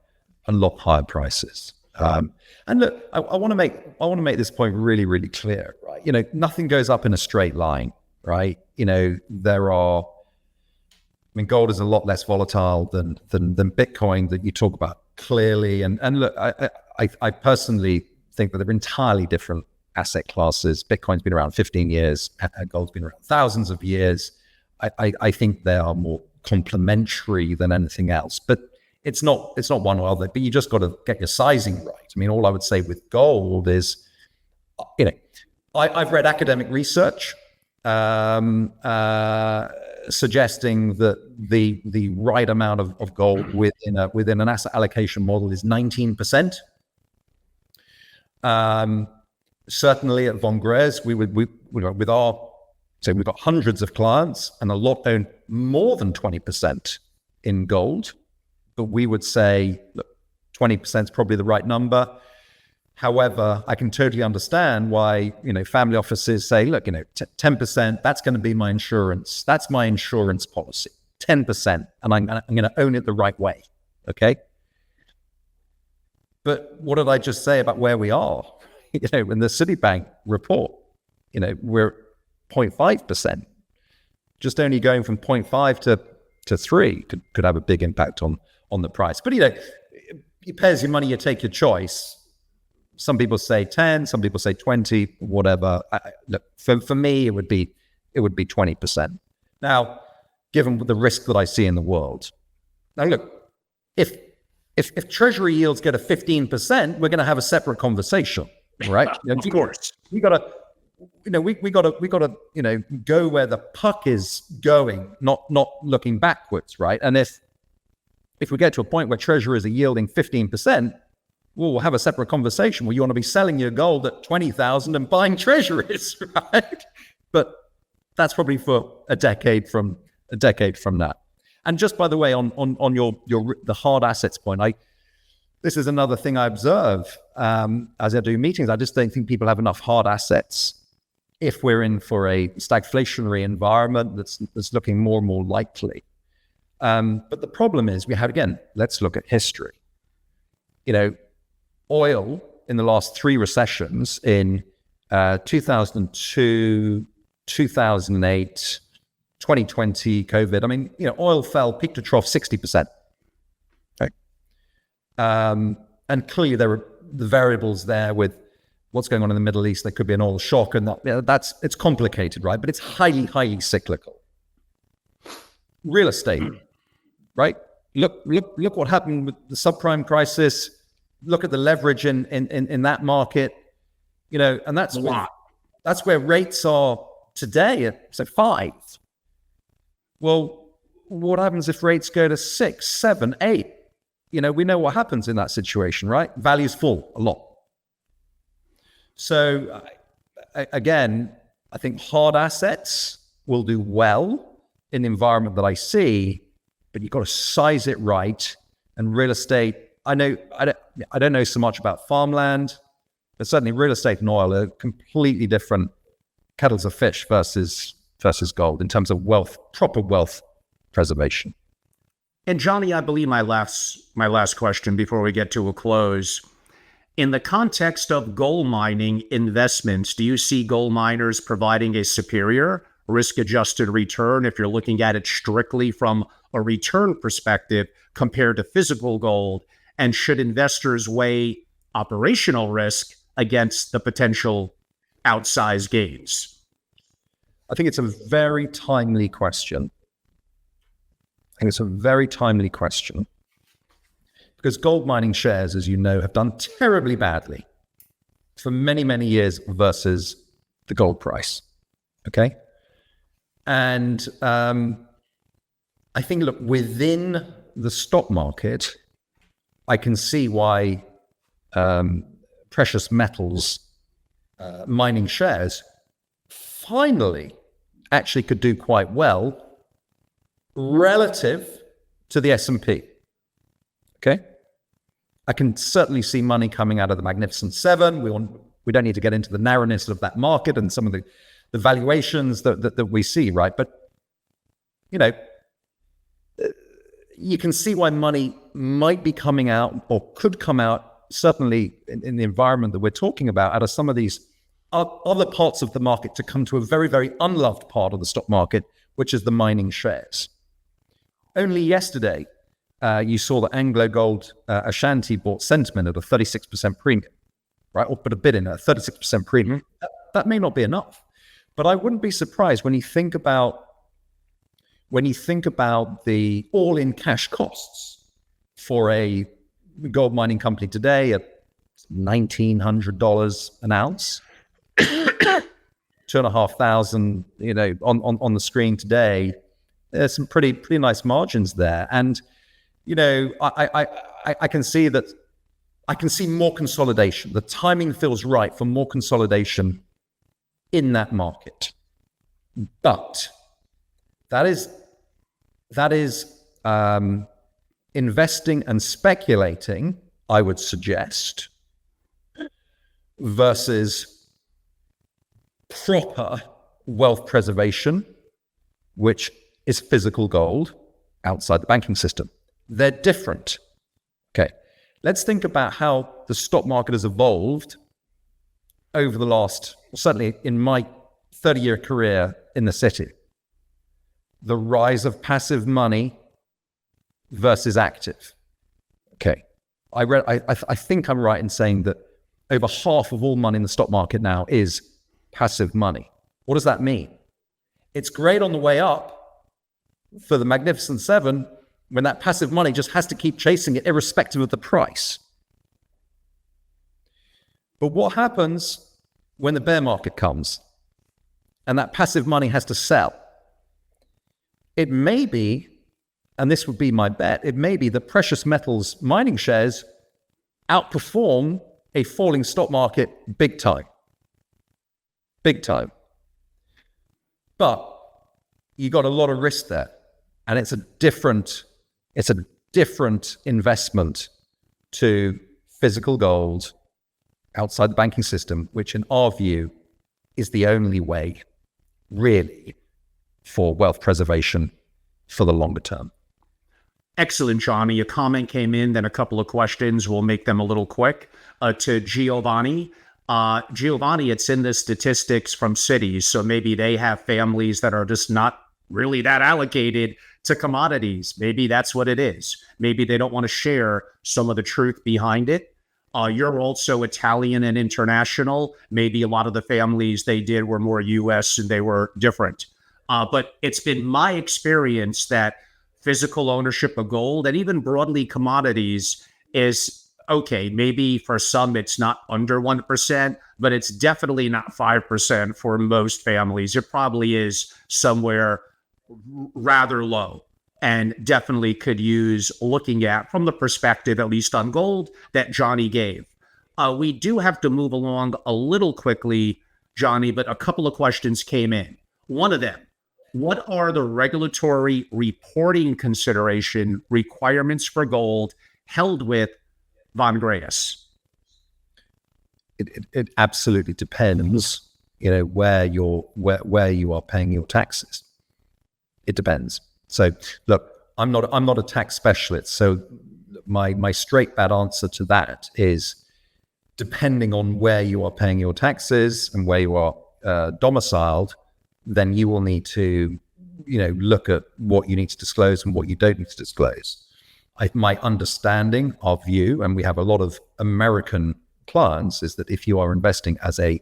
a lot higher prices. And look, I want to make this point really, really clear, right? You know, nothing goes up in a straight line, right? You know, gold is a lot less volatile than Bitcoin that you talk about clearly. And look, I personally think that they're entirely different asset classes. Bitcoin's been around 15 years. Gold's been around thousands of years. I think they are more complementary than anything else. But it's not one or other. But you just got to get your sizing right. I mean, all I would say with gold is, you know, I've read academic research suggesting that the right amount of gold within an asset allocation model is 19%. Certainly at Von GREYERZ, we've got hundreds of clients and a lot own more than 20% in gold, but we would say, look, 20% is probably the right number. However, I can totally understand why, you know, family offices say, look, you know, 10%, that's going to be my insurance. That's my insurance policy, 10%, and I'm going to own it the right way, okay? But what did I just say about where we are? You know, in the Citibank report, you know, we're 0.5%. Just only going from 0.5 to 3 could have a big impact on the price. But, you know, you pay as your money, you take your choice. Some people say 10, some people say 20, whatever. Look, for me, it would be 20%. Now, given the risk that I see in the world, now look, if Treasury yields get a 15%, we're going to have a separate conversation, right? Of course, we gotta go where the puck is going, not looking backwards, right? And if we get to a point where treasuries are yielding 15%, we'll have a separate conversation where you want to be selling your gold at 20,000 and buying treasuries, right? But that's probably for a decade from now. And just by the way, on the hard assets point, this is another thing I observe as I do meetings. I just don't think people have enough hard assets if we're in for a stagflationary environment that's looking more and more likely. But the problem is let's look at history. You know, oil in the last 3 recessions in 2002, 2008, 2020, COVID. I mean, you know, oil fell peak to trough 60%. Okay. And clearly there are the variables there with what's going on in the Middle East. There could be an oil shock, and it's complicated, right? But it's highly, highly cyclical. Real estate, right? Look what happened with the subprime crisis. Look at the leverage in that market, you know, and that's where rates are today at 5. Well, what happens if rates go to 6, 7, 8? You know, we know what happens in that situation, right? Values fall a lot. So again, I think hard assets will do well in the environment that I see, but you've got to size it right. And real estate, I don't know so much about farmland, but certainly real estate and oil are completely different kettles of fish versus gold in terms of proper wealth preservation. And Johnny, I believe my last question before we get to a close. In the context of gold mining investments, do you see gold miners providing a superior risk-adjusted return if you're looking at it strictly from a return perspective compared to physical gold? And should investors weigh operational risk against the potential outsized gains? I think it's a very timely question. Because gold mining shares, as you know, have done terribly badly for many, many years versus the gold price. Okay? And I think, look, within the stock market, I can see why precious metals mining shares finally actually could do quite well relative to the S&P. Okay? I can certainly see money coming out of the Magnificent Seven. We don't need to get into the narrowness of that market and some of the valuations that we see, right? But, you can see why money might be coming out or could come out, certainly in the environment that we're talking about, out of some of these other parts of the market to come to a very, very unloved part of the stock market, which is the mining shares. Only yesterday, you saw that Anglo Gold Ashanti bought Sentiment at a 36% premium, right? Or put a bid in at a 36% premium. That may not be enough, but I wouldn't be surprised when you think about the all-in cash costs for a gold mining company today at $1,900 an ounce, $2,500, on the screen today. There's some pretty nice margins there, and I can see that. I can see more consolidation. The timing feels right for more consolidation in that market, but that is investing and speculating, I would suggest, versus proper wealth preservation, which is physical gold outside the banking system. They're different. Okay, let's think about how the stock market has evolved over the last, certainly in my 30-year career in the city. The rise of passive money versus active. Okay, I think I'm right in saying that over half of all money in the stock market now is passive money. What does that mean? It's great on the way up for the Magnificent Seven when that passive money just has to keep chasing it irrespective of the price. But what happens when the bear market comes and that passive money has to sell? It may be, and this would be my bet, it may be that precious metals mining shares outperform a falling stock market big time. Big time. But you got a lot of risk there. And it's a different investment to physical gold outside the banking system, which in our view is the only way really for wealth preservation for the longer term. Excellent, Johnny. A comment came in, then a couple of questions. We'll make them a little quick. To Giovanni. Giovanni, it's in the statistics from cities, so maybe they have families that are just not really that allocated to commodities. Maybe that's what it is. Maybe they don't want to share some of the truth behind it. You're also Italian and international. Maybe a lot of the families they did were more U.S. and they were different. But it's been my experience that physical ownership of gold and even broadly commodities is okay. Maybe for some it's not under 1%, but it's definitely not 5% for most families. It probably is somewhere rather low, and definitely could use looking at from the perspective, at least on gold, that Johnny gave. We do have to move along a little quickly, Johnny, but a couple of questions came in. One of them, what are the regulatory reporting consideration requirements for gold held with Von GREYERZ? It absolutely depends, where you are paying your taxes. It depends. So look, I'm not a tax specialist, so my straight bad answer to that is, depending on where you are paying your taxes and where you are domiciled, then you will need to, look at what you need to disclose and what you don't need to disclose. My understanding of you, and we have a lot of American clients, is that if you are investing as a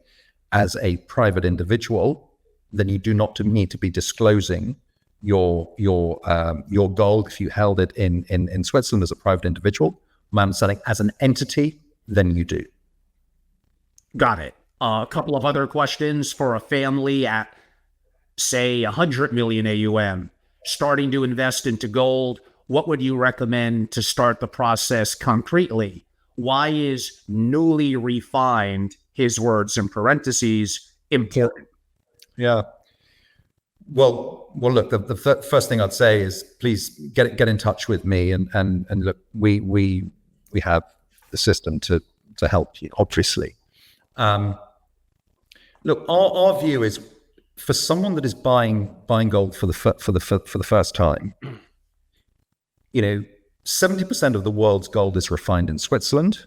private individual, then you do not need to be disclosing your gold if you held it in Switzerland as a private individual. My understanding, as an entity, then you do. Got it. A couple of other questions for a family at, say, 100 million AUM, starting to invest into gold. What would you recommend to start the process concretely? Why is newly refined, his words in parentheses, important? Yeah. Look, the first thing I'd say is please get in touch with me, and look, we have the system to help you, obviously. Look, our view is, for someone that is buying gold for the first time, 70% of the world's gold is refined in Switzerland.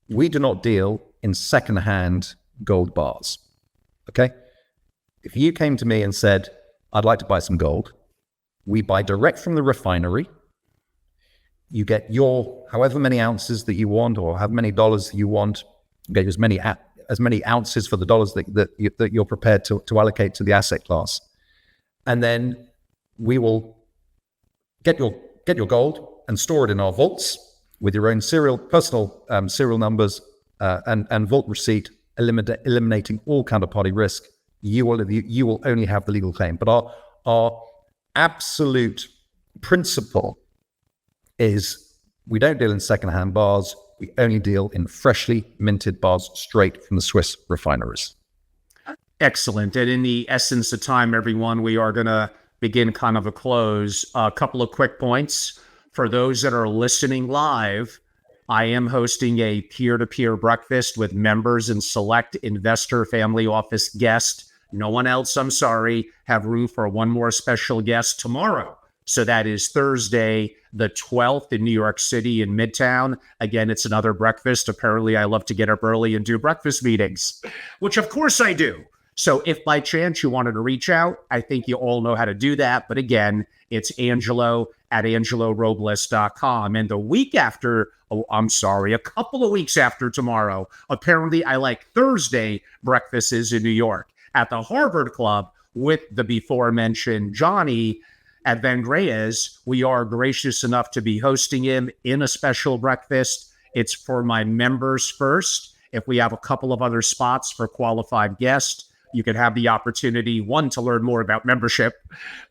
We do not deal in secondhand gold bars. Okay? If you came to me and said, I'd like to buy some gold, we buy direct from the refinery. You get your however many ounces that you want, or however many dollars that you want. You get as many ounces for the dollars that you're prepared to allocate to the asset class. And then we will get your gold and store it in our vaults with your own personal serial numbers and vault receipt, eliminating all counterparty risk. You will only have the legal claim. But our absolute principle is we don't deal in secondhand bars. We only deal in freshly minted bars straight from the Swiss refineries. Excellent. And in the essence of time, everyone, we are going to begin kind of a close. A couple of quick points. For those that are listening live, I am hosting a peer-to-peer breakfast with members and select investor family office guests. No one else, I'm sorry, have room for one more special guest tomorrow. So that is Thursday, the 12th in New York City in Midtown. Again, it's another breakfast. Apparently, I love to get up early and do breakfast meetings, which of course I do. So if by chance you wanted to reach out, I think you all know how to do that. But again, it's Angelo at angelorobles.com. And the week after, a couple of weeks after tomorrow, apparently I like Thursday breakfasts in New York at the Harvard Club with the before mentioned Johnny at GREYERZ. We are gracious enough to be hosting him in a special breakfast. It's for my members first. If we have a couple of other spots for qualified guests, you could have the opportunity, one, to learn more about membership,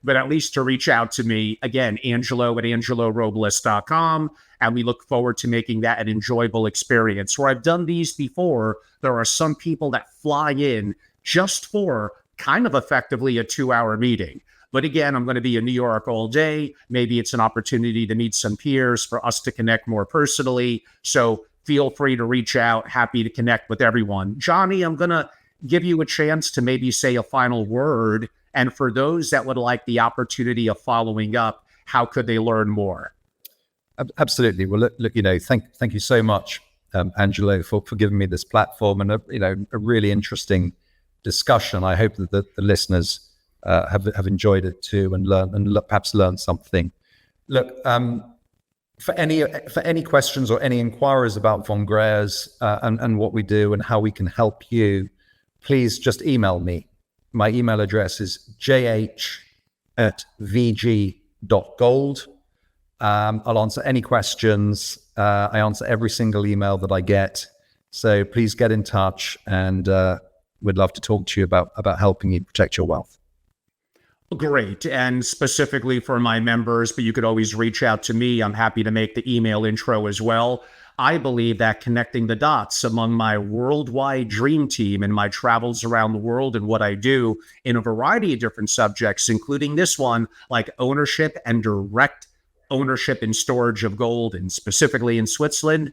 but at least to reach out to me. Again, Angelo at angelorobles.com. And we look forward to making that an enjoyable experience. Where I've done these before, there are some people that fly in just for kind of effectively a 2-hour meeting. But again, I'm going to be in New York all day. Maybe it's an opportunity to meet some peers, for us to connect more personally. So feel free to reach out. Happy to connect with everyone. Johnny, I'm going to give you a chance to maybe say a final word. And for those that would like the opportunity of following up, how could they learn more? Absolutely. Well, look, thank you so much, Angelo, for giving me this platform and a really interesting discussion. I hope that the listeners have enjoyed it too, and perhaps learned something. Look, for any questions or any inquiries about Von GREYERZ and what we do and how we can help you, please just email me. My email address is jh@vg.gold. I'll answer any questions. I answer every single email that I get. So please get in touch, and we'd love to talk to you about helping you protect your wealth. Great. And specifically for my members, but you could always reach out to me. I'm happy to make the email intro as well. I believe that connecting the dots among my worldwide dream team and my travels around the world and what I do in a variety of different subjects, including this one, like ownership and direct ownership and storage of gold, and specifically in Switzerland,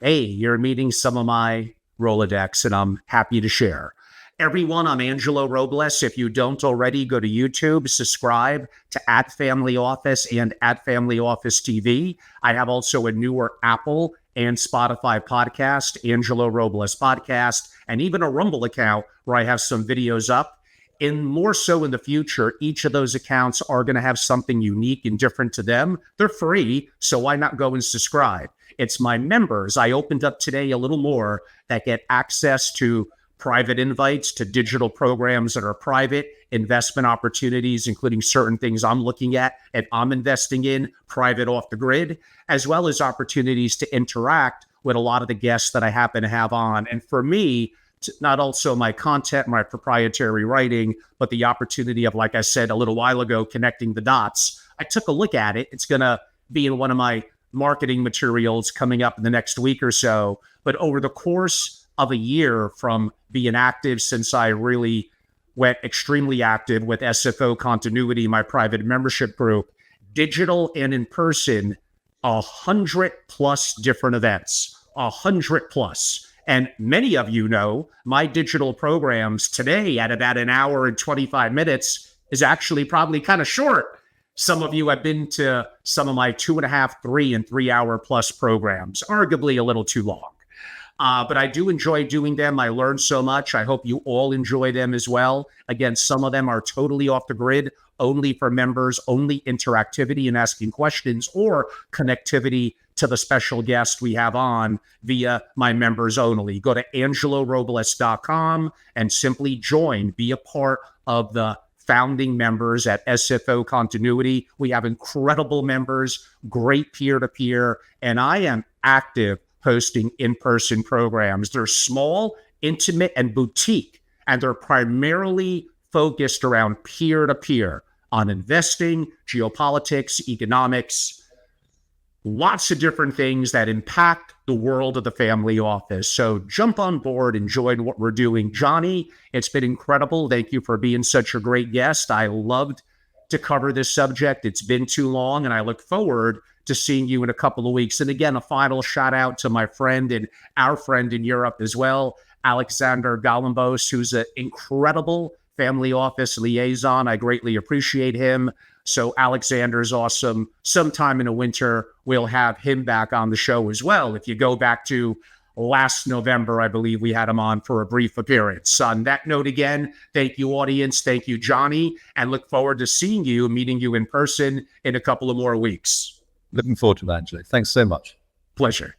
hey, you're meeting some of my Rolodex, and I'm happy to share. Everyone, I'm Angelo Robles. If you don't already, go to YouTube, subscribe to @FamilyOffice and @FamilyOfficeTV. I have also a newer Apple and Spotify podcast, Angelo Robles Podcast, and even a Rumble account where I have some videos up. And more so in the future, each of those accounts are going to have something unique and different to them. They're free, so why not go and subscribe? It's my members. I opened up today a little more that get access to private invites to digital programs that are private, investment opportunities, including certain things I'm looking at and I'm investing in, private off the grid, as well as opportunities to interact with a lot of the guests that I happen to have on. And for me, not also my content, my proprietary writing, but the opportunity of, like I said a little while ago, connecting the dots. I took a look at it. It's going to be in one of my marketing materials coming up in the next week or so. But over the course of a year from being active since I really went extremely active with SFO Continuity, my private membership group, digital and in person, 100+ different events, 100+. And many of you know my digital programs today at about an hour and 25 minutes is actually probably kind of short. Some of you have been to some of my 2.5, 3, and 3 hour plus programs, arguably a little too long. But I do enjoy doing them. I learned so much. I hope you all enjoy them as well. Again, some of them are totally off the grid, only for members, only interactivity and asking questions or connectivity to the special guest we have on via my members only. Go to angelorobles.com and simply join, be a part of the founding members at SFO Continuity. We have incredible members, great peer-to-peer, and I am active hosting in-person programs. They're small, intimate, and boutique, and they're primarily focused around peer-to-peer on investing, geopolitics, economics, lots of different things that impact the world of the family office. So jump on board and join what we're doing. Johnny, it's been incredible. Thank you for being such a great guest. I loved to cover this subject. It's been too long, and I look forward to seeing you in a couple of weeks. And again, a final shout out to my friend and our friend in Europe as well, Alexander Galambos, who's an incredible family office liaison. I greatly appreciate him. So Alexander's awesome. Sometime in the winter, we'll have him back on the show as well. If you go back to last November, I believe we had him on for a brief appearance. On that note, again, thank you, audience. Thank you, Johnny, and look forward to seeing you, meeting you in person in a couple of more weeks. Looking forward to that, Angelo. Thanks so much. Pleasure.